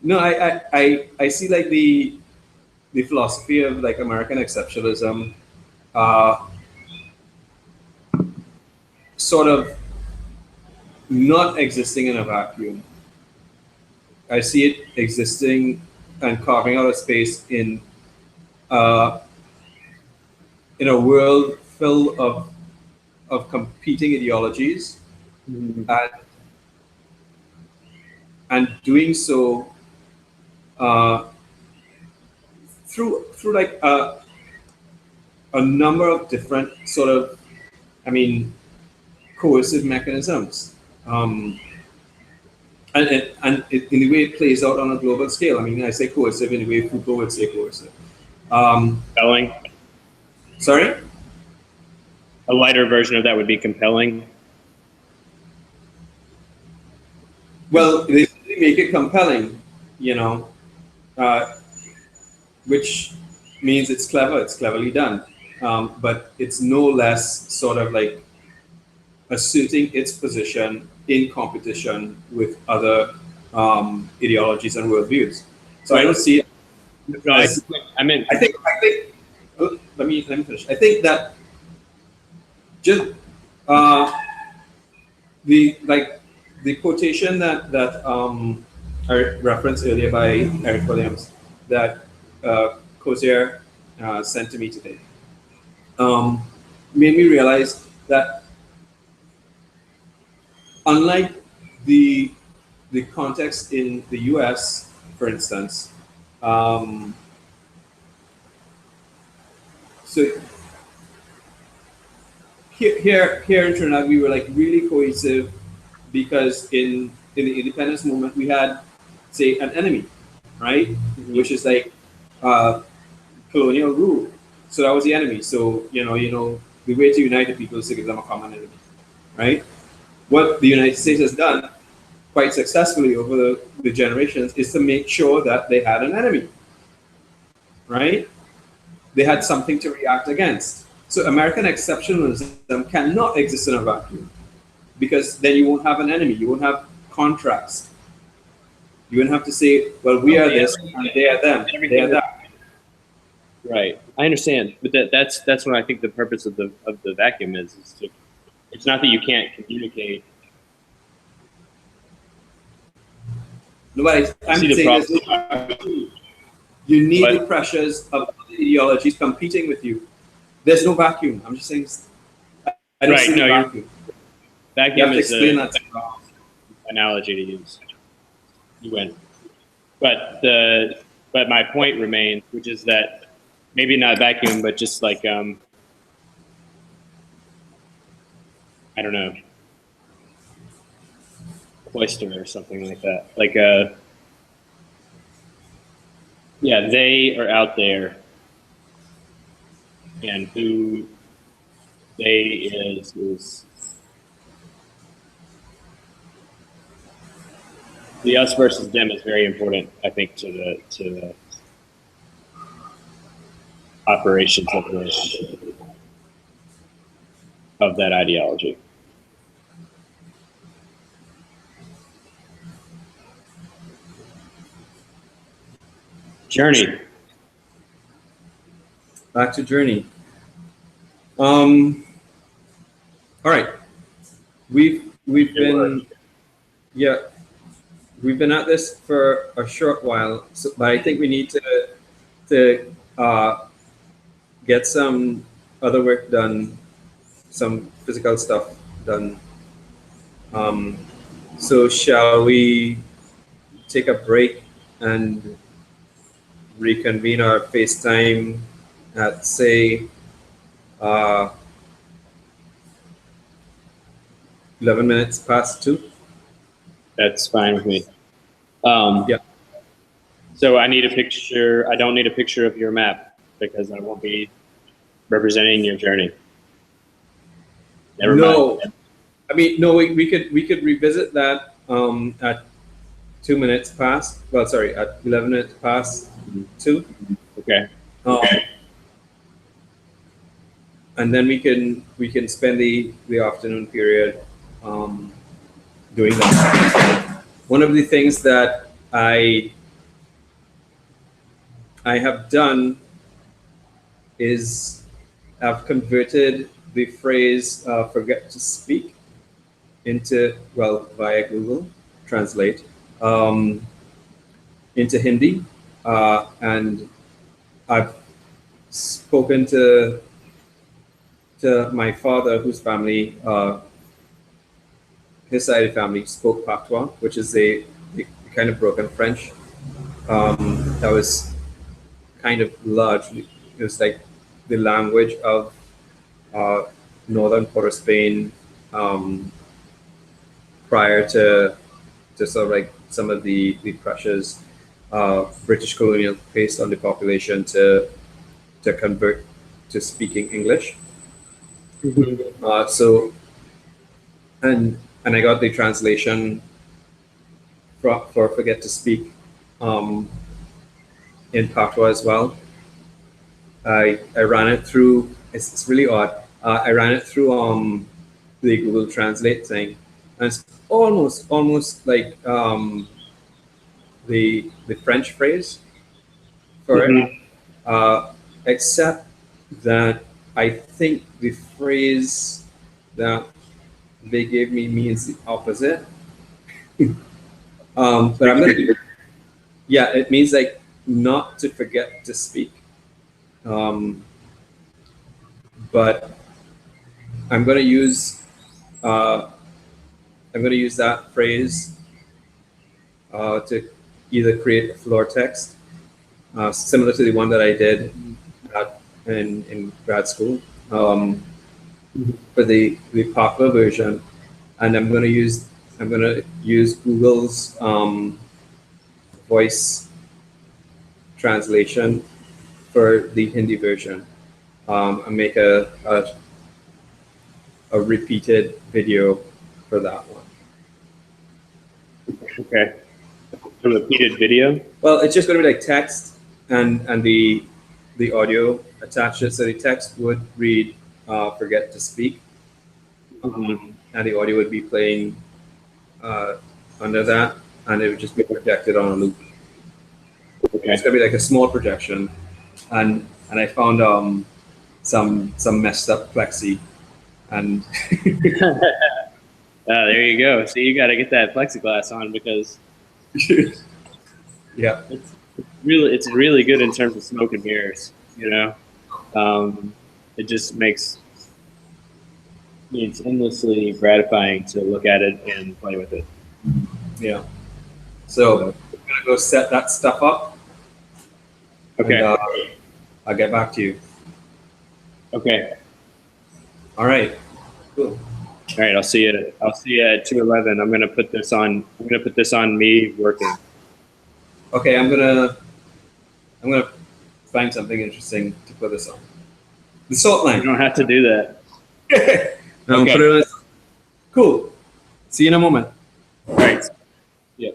no, I see like the philosophy of like American exceptionalism sort of not existing in a vacuum. I see it existing and carving out a space uh, in a world full of competing ideologies, and doing so uh, through like a number of different sort of, I mean, coercive mechanisms. In the way it plays out on a global scale. I mean, I say coercive in the way Foucault would say coercive. Compelling. Sorry? A lighter version of that would be compelling. Well, they make it compelling, you know, which means it's clever, it's cleverly done. But it's no less sort of like asserting its position in competition with other ideologies and worldviews. So I don't see it. No, I meant. I think. Let me finish. I think that just the quotation that I referenced earlier by Eric Williams that Cozier sent to me today made me realize that unlike the context in the U.S., for instance, so here in Trinidad, we were like really cohesive because in the independence movement, we had, say, an enemy, right? Which is like colonial rule. So that was the enemy. So you know, the way to unite the people is to give them a common enemy, right? What the United States has done quite successfully over the generations is to make sure that they had an enemy, right? They had something to react against. So American exceptionalism cannot exist in a vacuum because then you won't have an enemy, you won't have contrast. You won't have to say, well, we are this and they are them, they are that. Right, I understand, but that's what I think the purpose of the vacuum is to. It's not that you can't communicate. No, but I'm saying there's no vacuum. You need the pressures of ideologies competing with you. There's no vacuum. I'm just saying. I don't see the vacuum. Vacuum is an analogy to use. You win, but my point remains, which is that maybe not vacuum, but just like I don't know, cloister or something like that. Like yeah, they are out there, and who they is The us versus them is very important, I think, to the operations of that ideology. Journey. Back to journey. All right. We've been we've been at this for a short while, so, but I think we need to get some other work done, some physical stuff done. So shall we take a break and reconvene our FaceTime at, say, 11 minutes past 2? That's fine with me. Yeah. So I need a picture. I don't need a picture of your map because I won't be representing your journey. Never mind. I mean, no. We could revisit that at 2 minutes past. Well, sorry, at 11 minutes past 2. Okay. And then we can spend the afternoon period doing that. One of the things that I have done is I've converted the phrase "forget to speak" into, well, via Google Translate, into Hindi, and I've spoken to my father, whose family, his side of the family spoke Patois, which is a kind of broken French. That was kind of largely, it was like the language of northern part of Spain prior to sort of like some of the pressures British colonial placed on the population to convert to speaking English. So, and I got the translation for forget to speak in Patois as well. I ran it through. It's really odd. I ran it through the Google Translate thing, and it's almost like the French phrase for it, except that I think the phrase that they gave me means the opposite. But I'm gonna, yeah, it means like not to forget to speak. But I'm gonna use that phrase to either create a floor text similar to the one that I did in grad school for the popular version, and I'm gonna use Google's voice translation for the Hindi version, and make a repeated video for that one. Okay. A repeated video? Well, it's just going to be like text and the audio attached to it. So the text would read "forget to speak," and the audio would be playing under that, and it would just be projected on a loop. Okay. It's going to be like a small projection, and I found some messed up plexi, and there you go. So you got to get that plexiglass on because yeah, it's really good in terms of smoke and mirrors. You know, it just makes it's endlessly gratifying to look at it and play with it. yeah. So I'm gonna go set that stuff up. Okay. And, I'll get back to you. Okay. All right. Cool. All right. I'll see you at 2:11. I'm gonna put this on me working. Okay. I'm gonna find something interesting to put this on. The salt line. You don't have to do that. No, Okay. put it on. Cool. See you in a moment. All right. Yeah.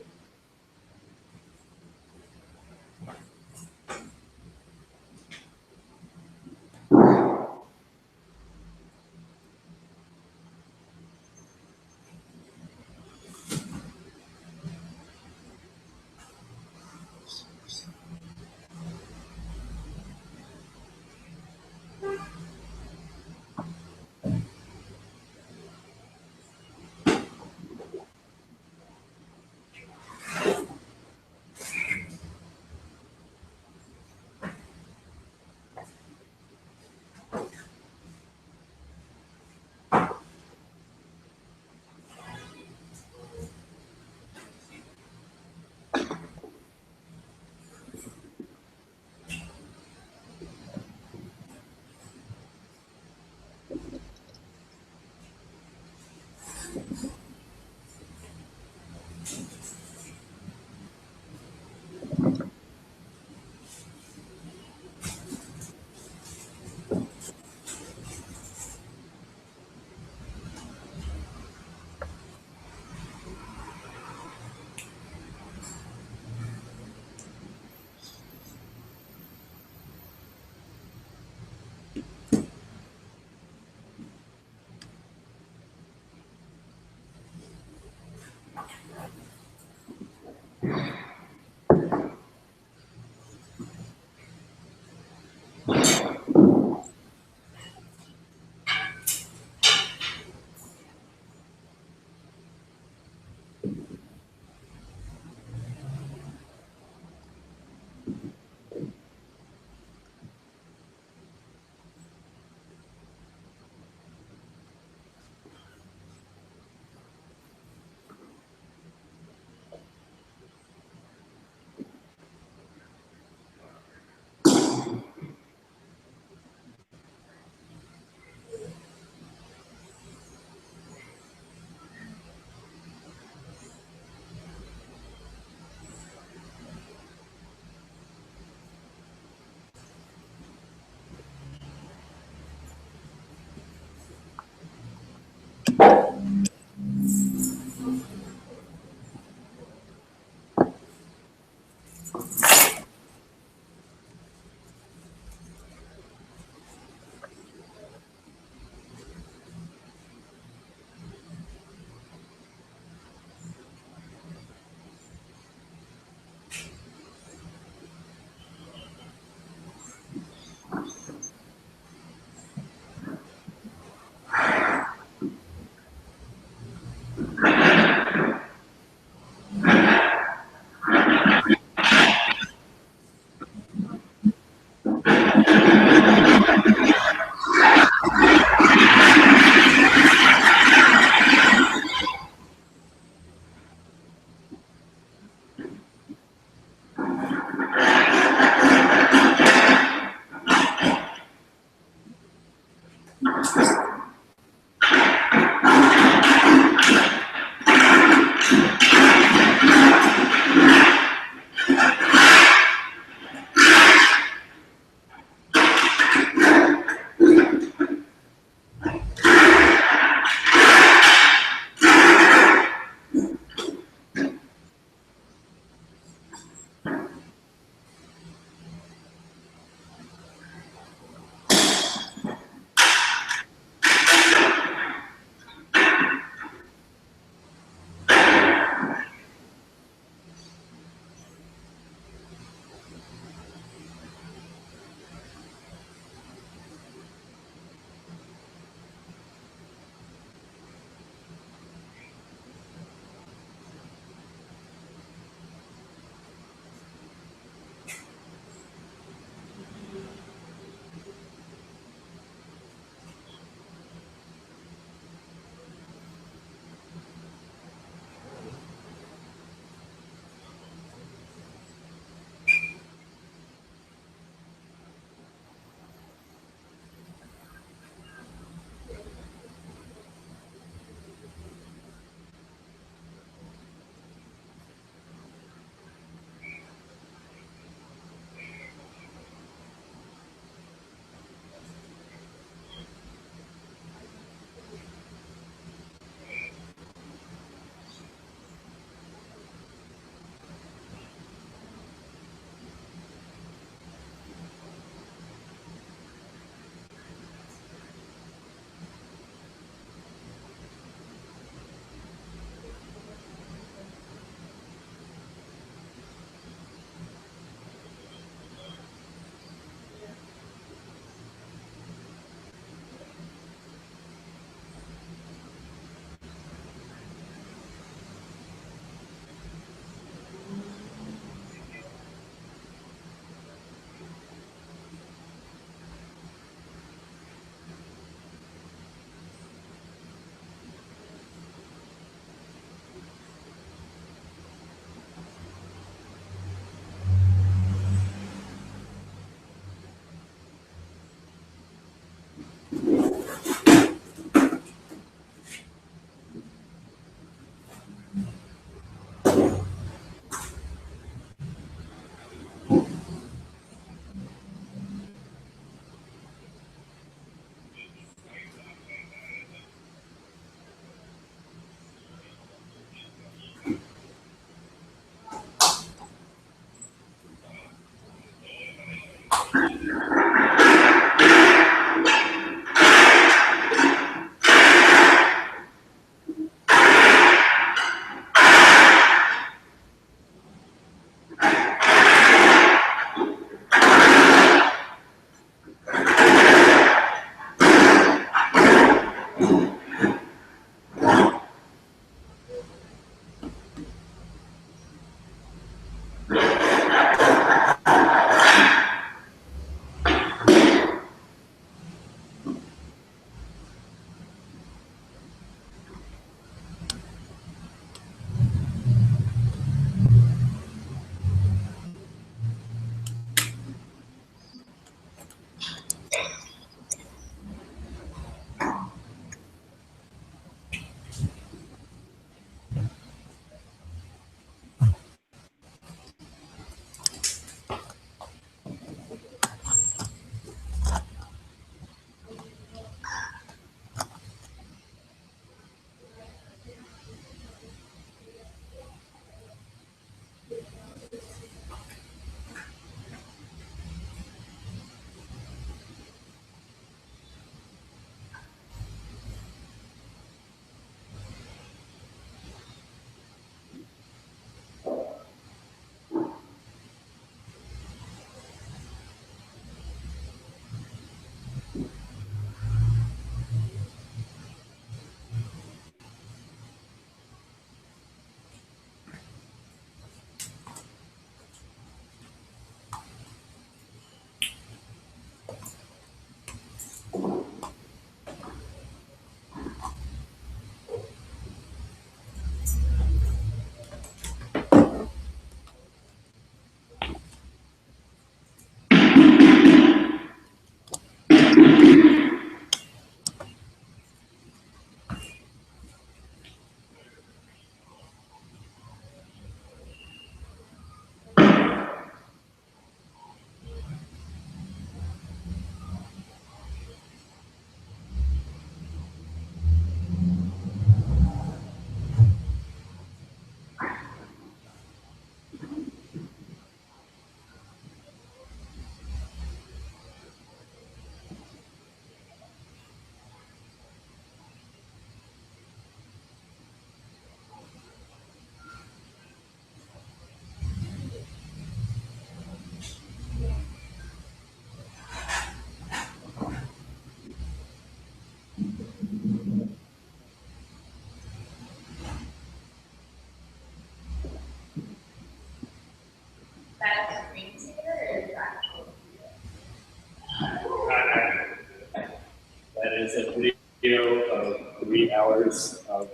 purpose of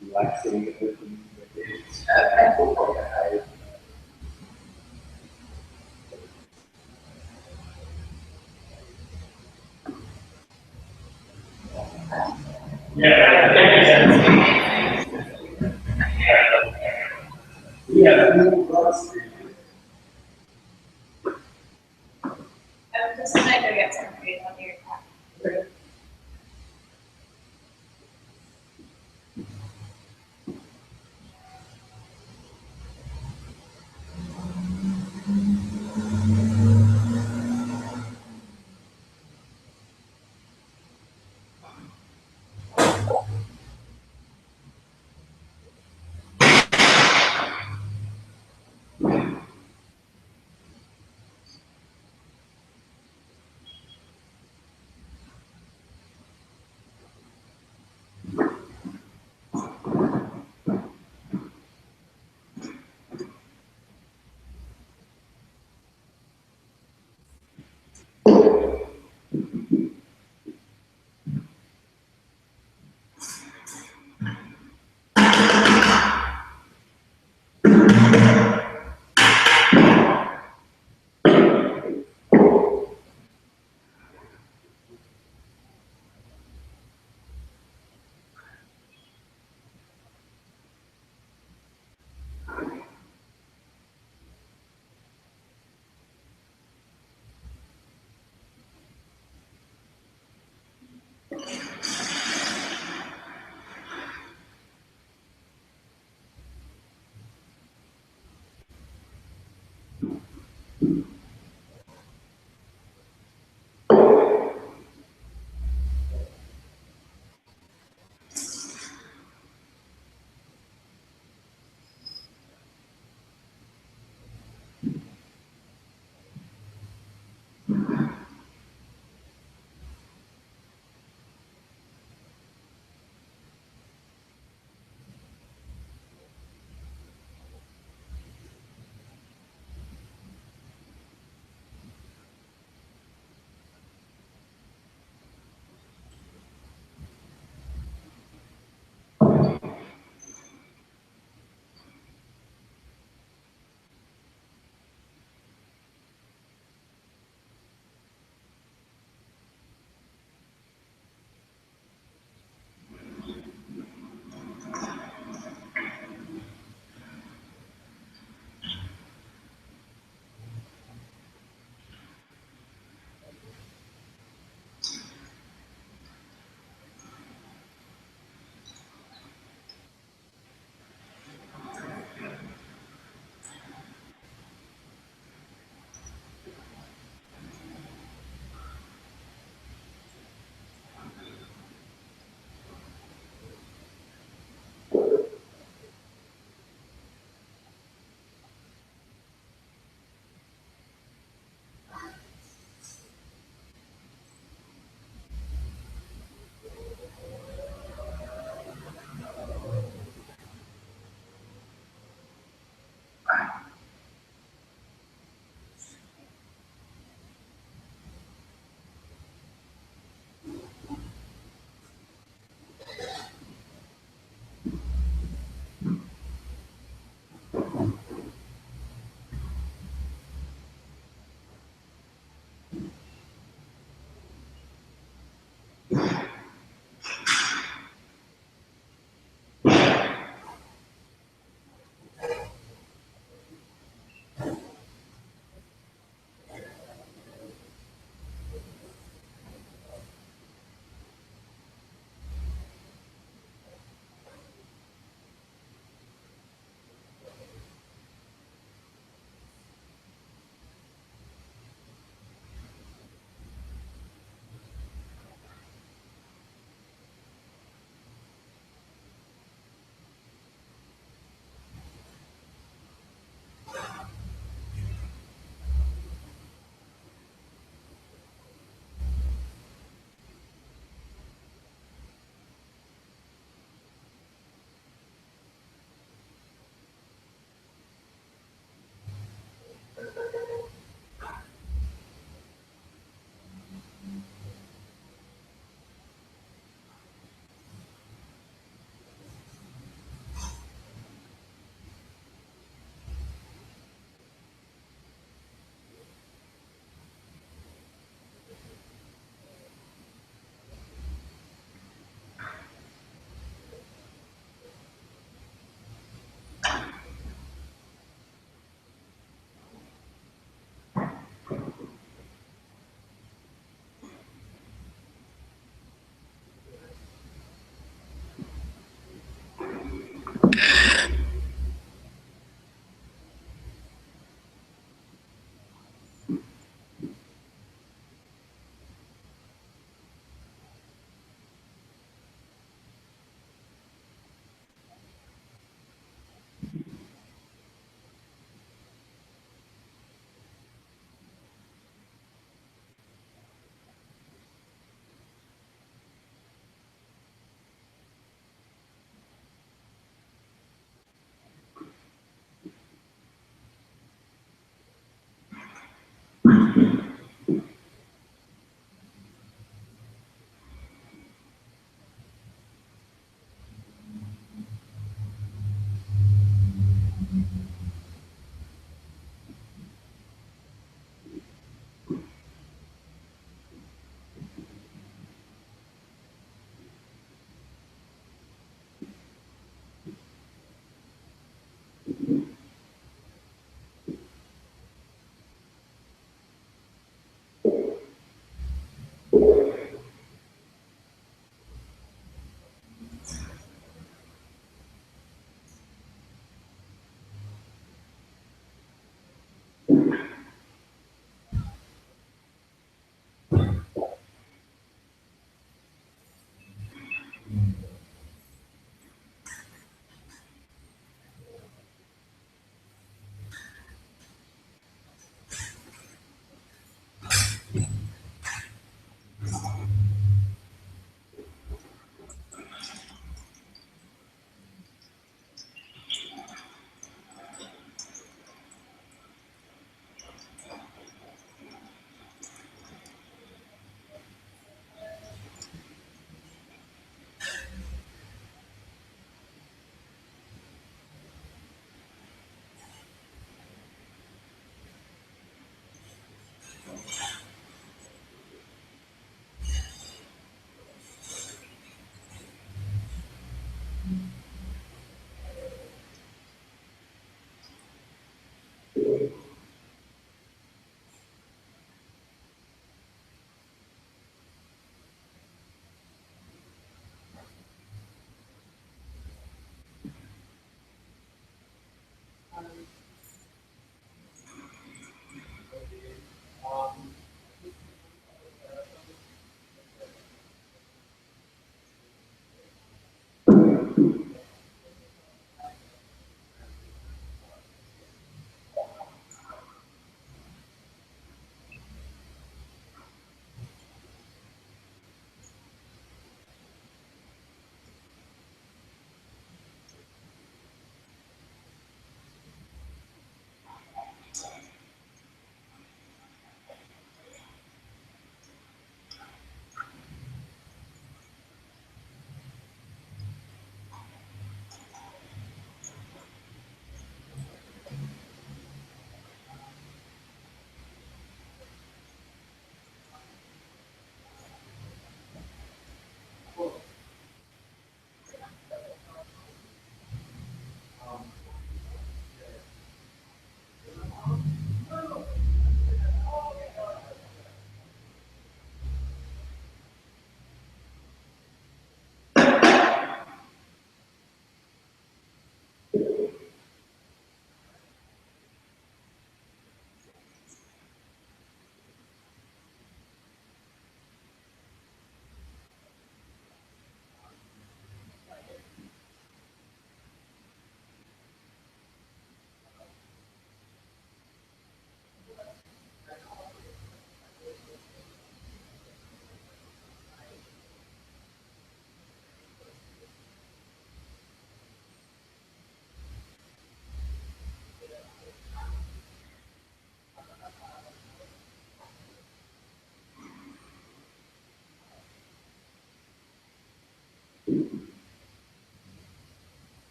relaxing with Just a minute to get some food on your tab.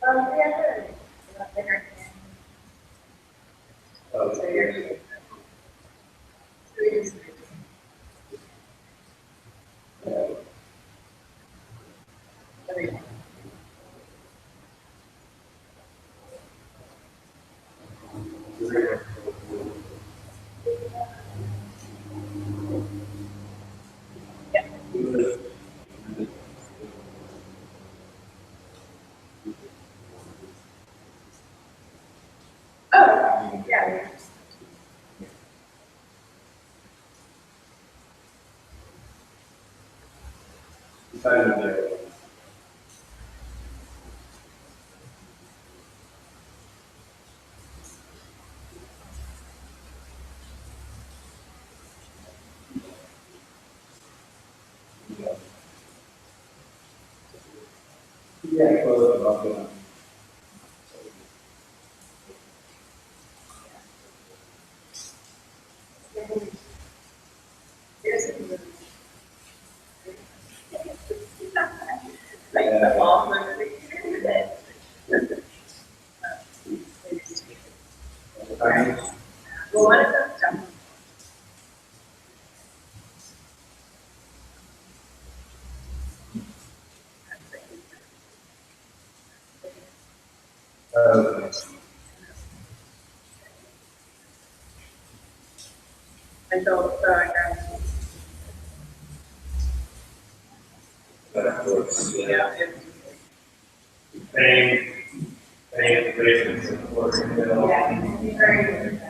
Oh, yeah. Like the ball, well, what is that jump? And so, I guess, yeah, Paying patients for yeah, it's very good.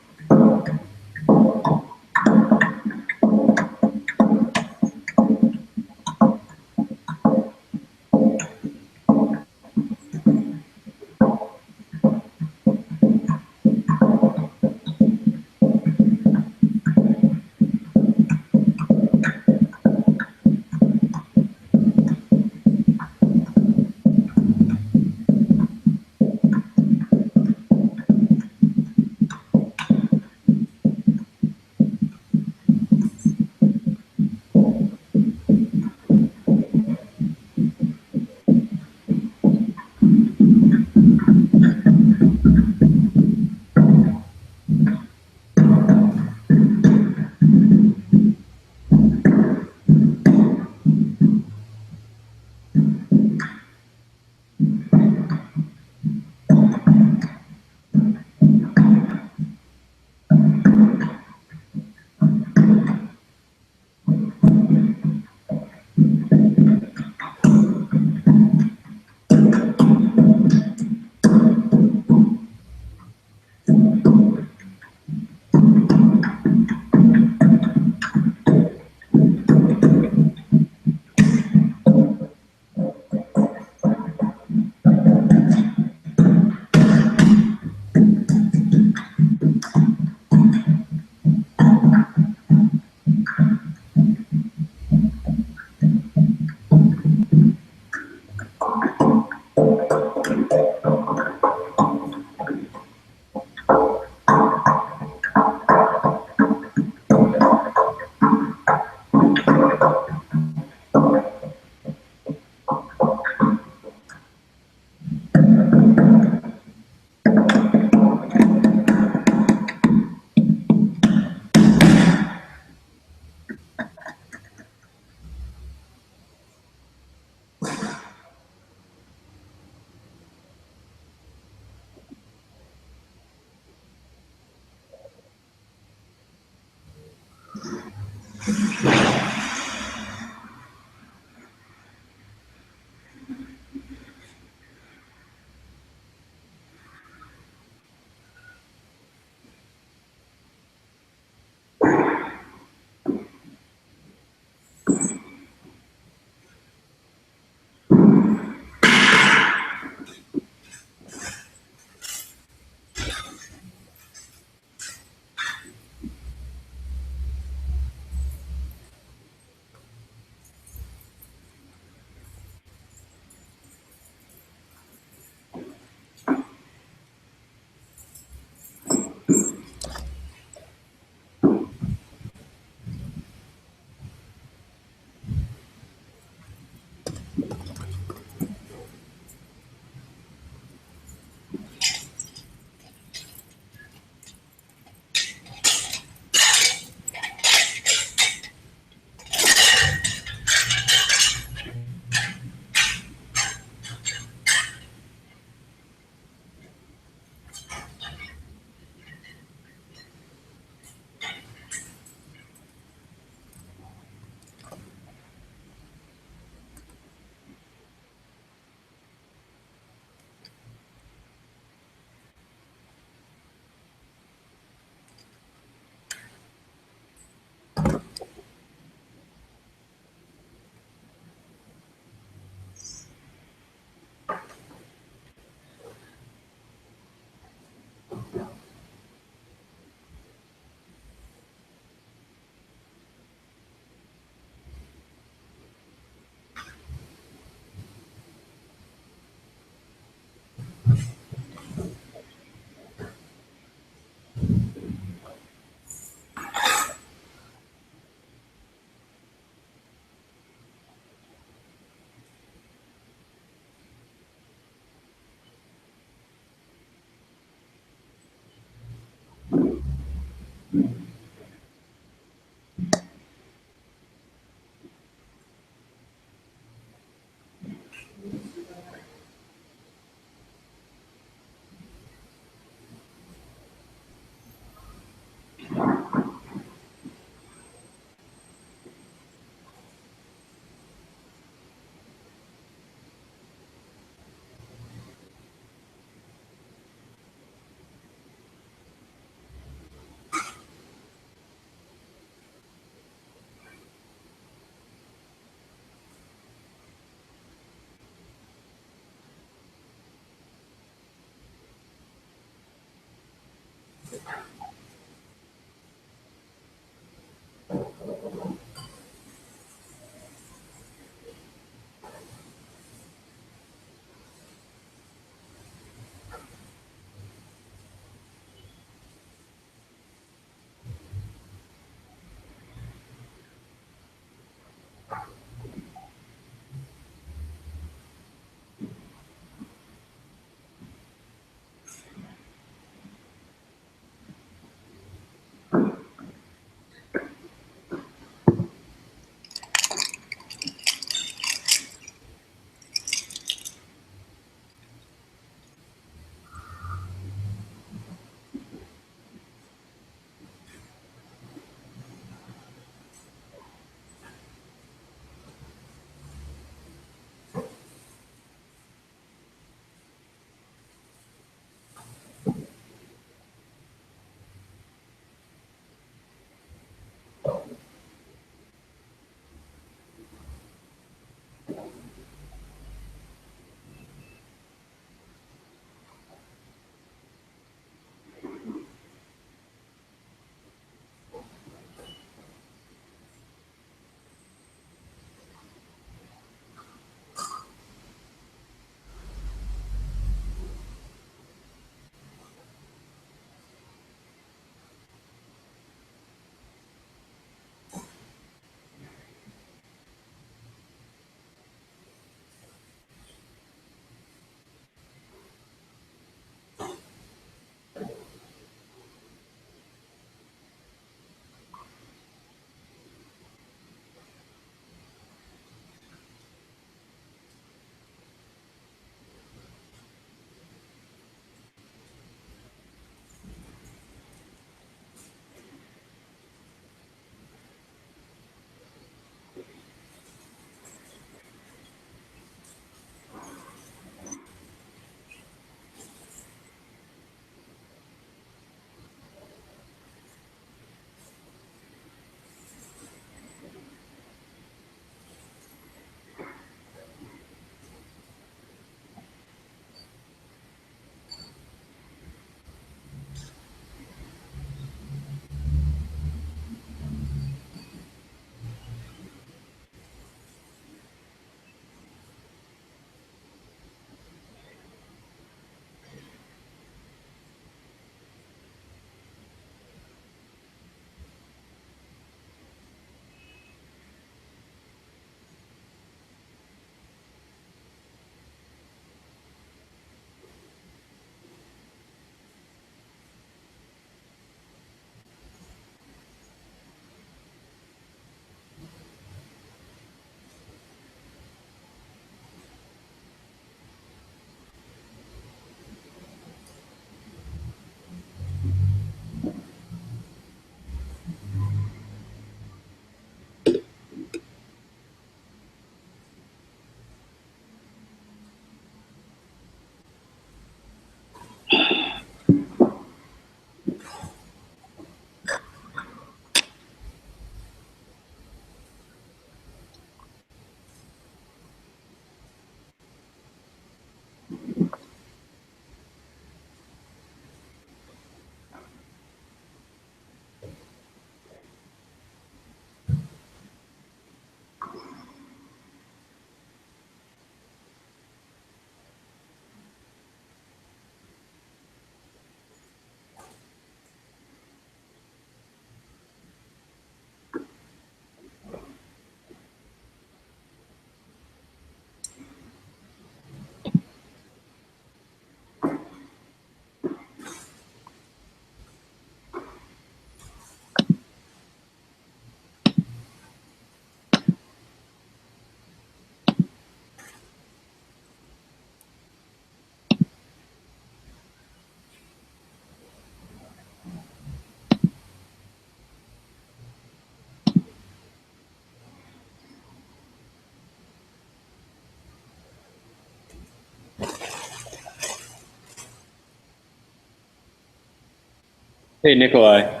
Hey, Nikolai.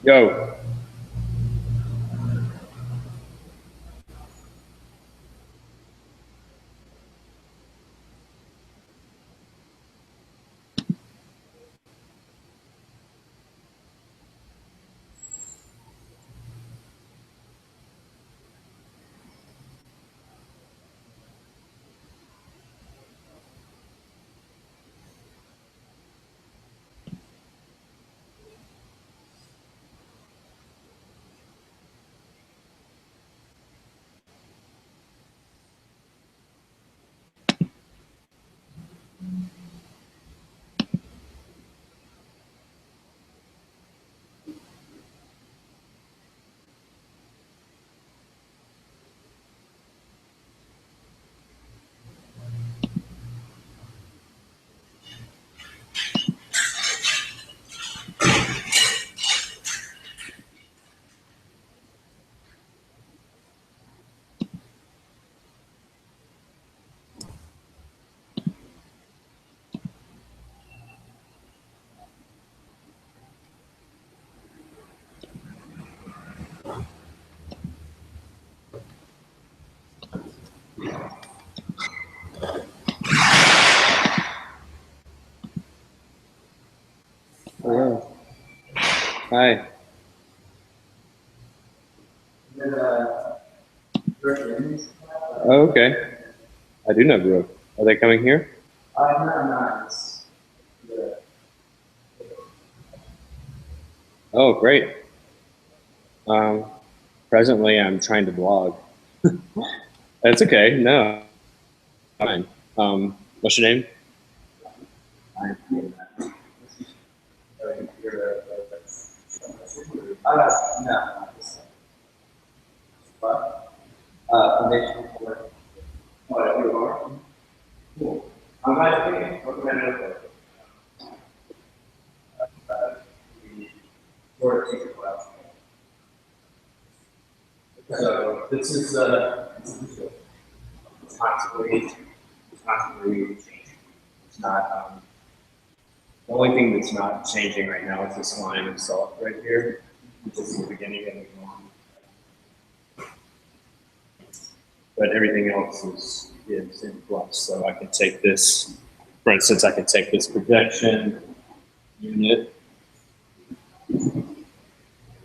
Yo. Hello. Hi. Oh, okay. I do know Brooke. Are they coming here? Oh, great. Um, presently, I'm trying to vlog. That's okay. No, fine. What's your name? So this is constantly changing. It's not the only thing that's not changing right now is this line of salt right here, which is the beginning and the end. But everything else is in flux. So I can take this, for instance, I can take this projection unit,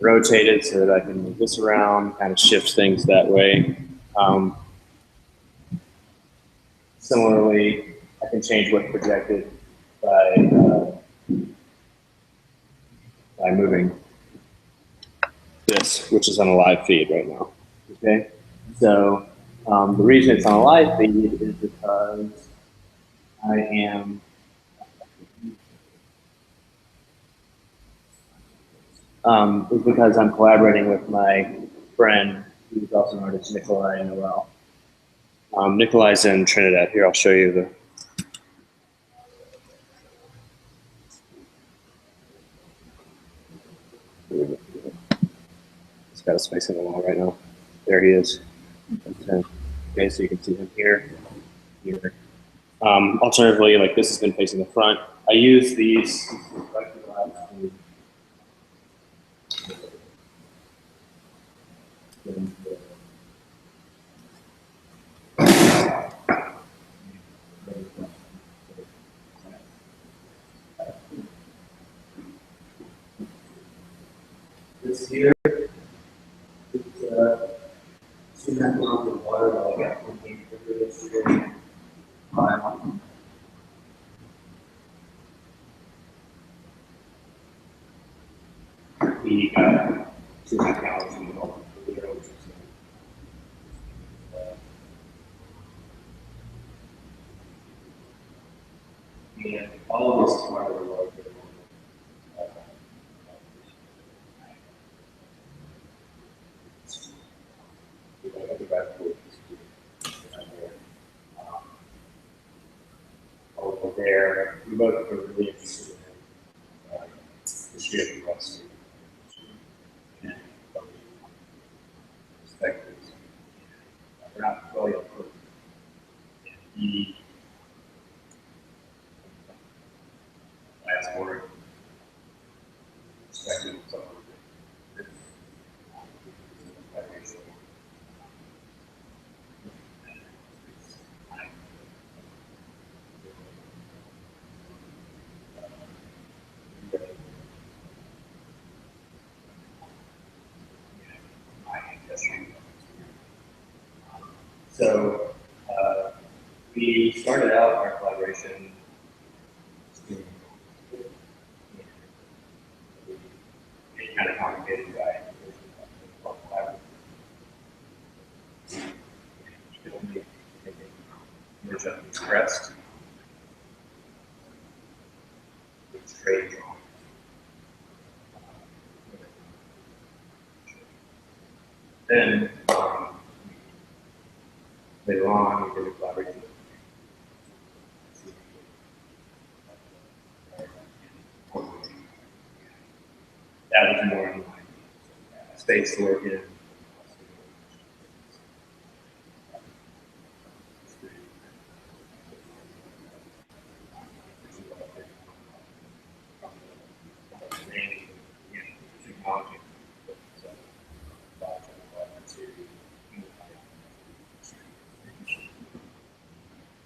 rotate it so that I can move this around, kind of shift things that way. Similarly, I can change what's projected by moving this, which is on a live feed right now. Okay, so the reason it's on a live feed is because I am is because I'm collaborating with my friend who's also an artist, Nikolai Noel. Nikolai's in Trinidad. Here, I'll show you the. He's got his face in the wall right now. There he is. Okay, so you can see him here. Here. Alternatively, like this has been facing the front. I use these. This here is cement mounted water that I got from the yesterday. We got 200 gallons in the water. And all of this is part of the larger over there. We both are really interested in shared across and perspectives. We're not fully approved. The last word perspective of so we started out our collaboration kind of complicated by merge up expressed, trade wrong. Then later on, we did a collaboration. That was more in space to work in.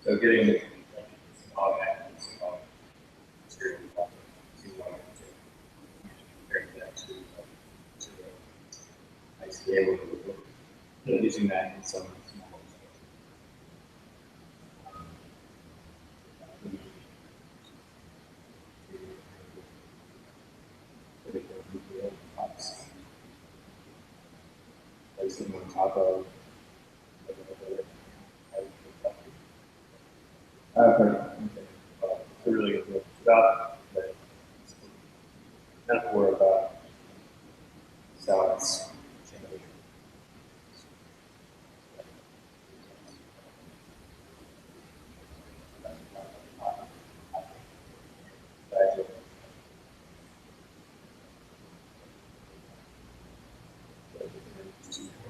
So getting all that material I used to be able to using that in some small placing on top of it's a really good book. It's about the metaphor about salads.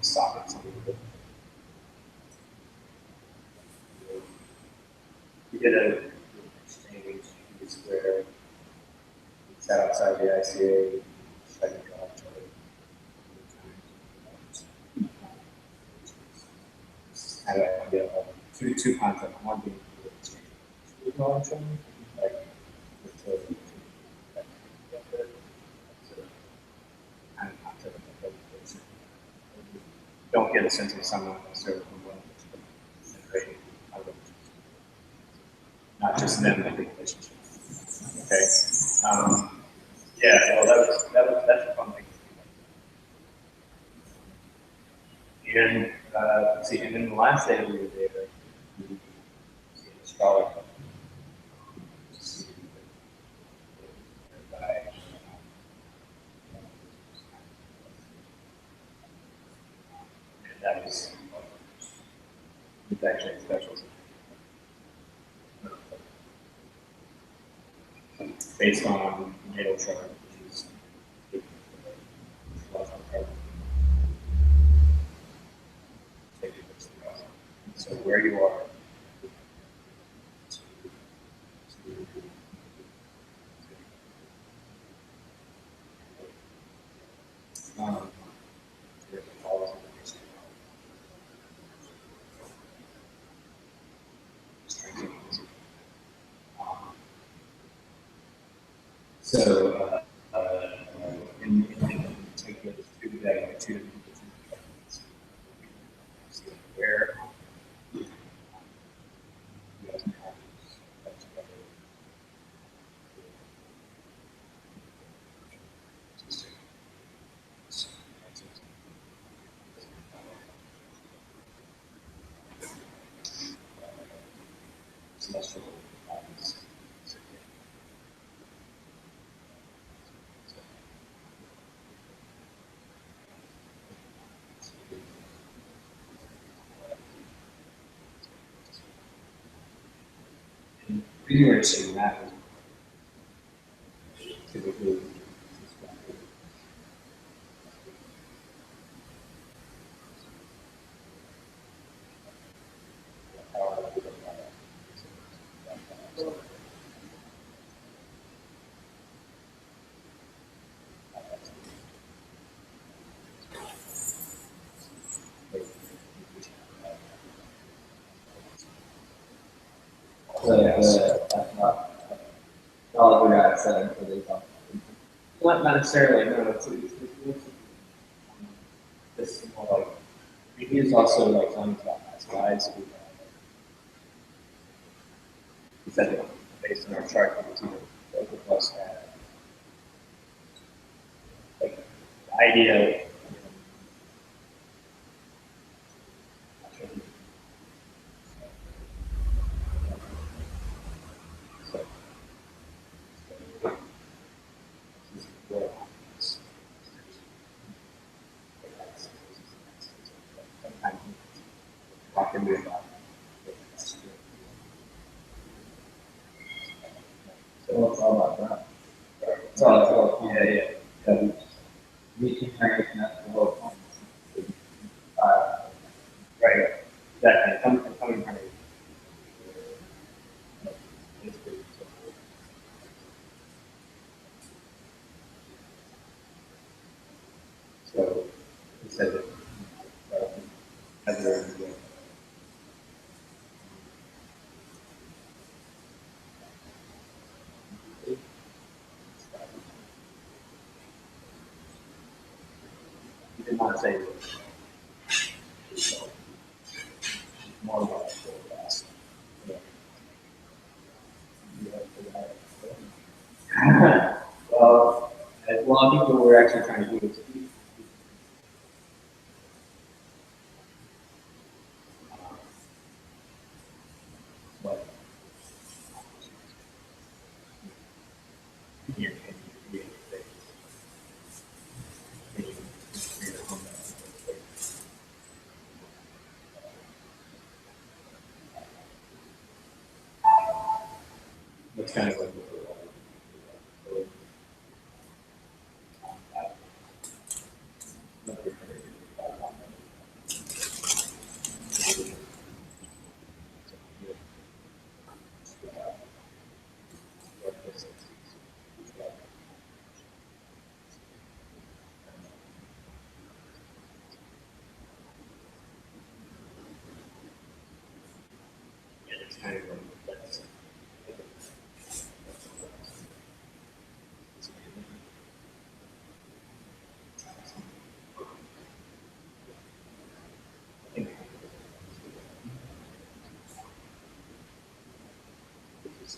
Stop it. We did an exchange where we sat outside the ICA, tried to draw each other. Kind of idea of two concepts. One being the exchange. We draw each other, like with the kind of concept of don't get a sense of someone necessarily from one not just them in the relationship. Okay. Yeah. Well, that's a fun thing. And let's see. And then the last day we were there, we see an astrologer. And that was actually special. Based on natal chart, which is so where you are. So, in take those two together, two different things. Where you guys can have that together. Celestial bodies. And the reason we're saying that is typically All the guys said for the not necessarily, no, this is more like, he is also like telling us about past lives. He said that based on our chart, it was either both of us had like the idea. So it's all about that. It's all, yeah. Meeting parents, and that's the whole point. Right, exactly. Coming from so he said that Heather and he did not say more about it. Well, I think what we're actually trying to do is what here can you create space? Can you create a home space? That's kind of like it's kind of like that's it's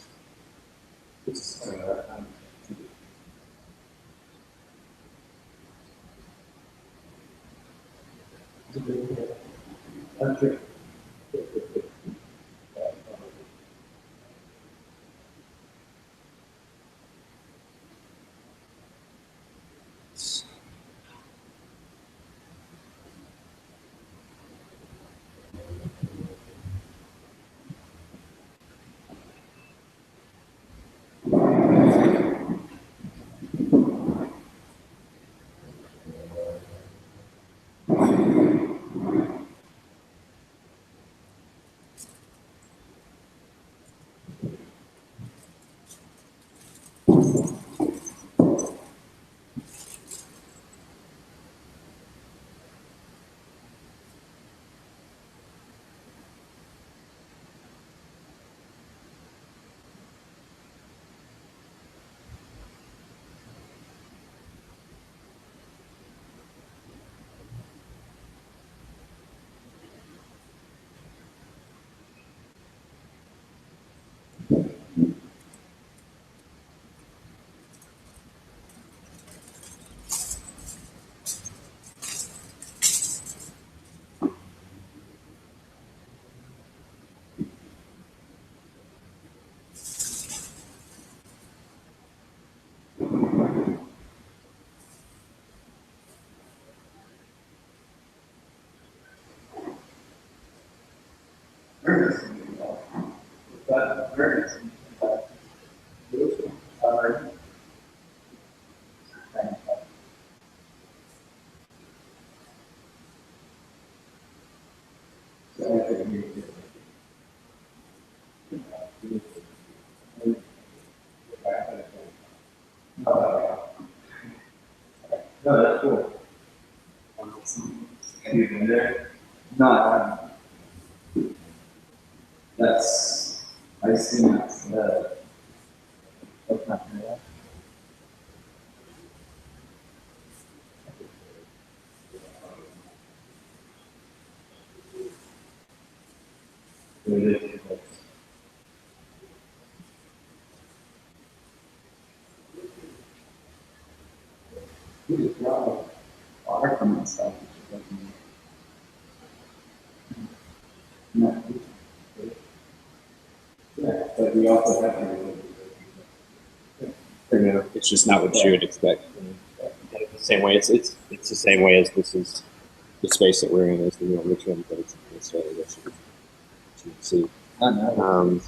assume that's that's not real. Far from myself. No. Yeah, but we also have It's just not what you would expect. The same way, it's the same way as this is the space that we're in is the real Richmond, but it's necessarily what you can see. I know.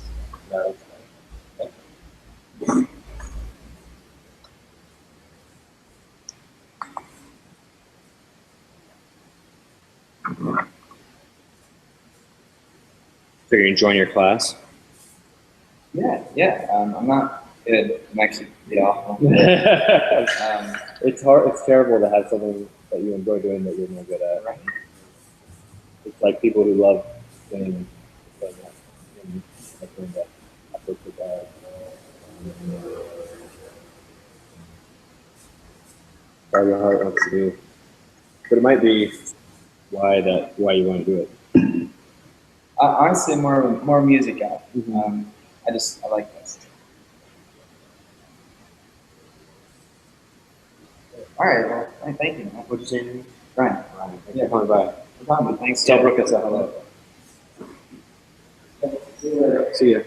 So you're enjoying your class? Yeah. I'm not good. I'm actually pretty awful. It's hard. It's terrible to have something that you enjoy doing that you're not good at. Right. It's like people who love swimming. And I think that effort to that. Or your heart wants to do, but it might be why you want to do it. Honestly, more music out. I like this. All right. Well, thank you, man. What'd you say to me? Brian. Thanks for coming by. No problem. Thanks. Tell Brooke I said hello. See you later. See ya.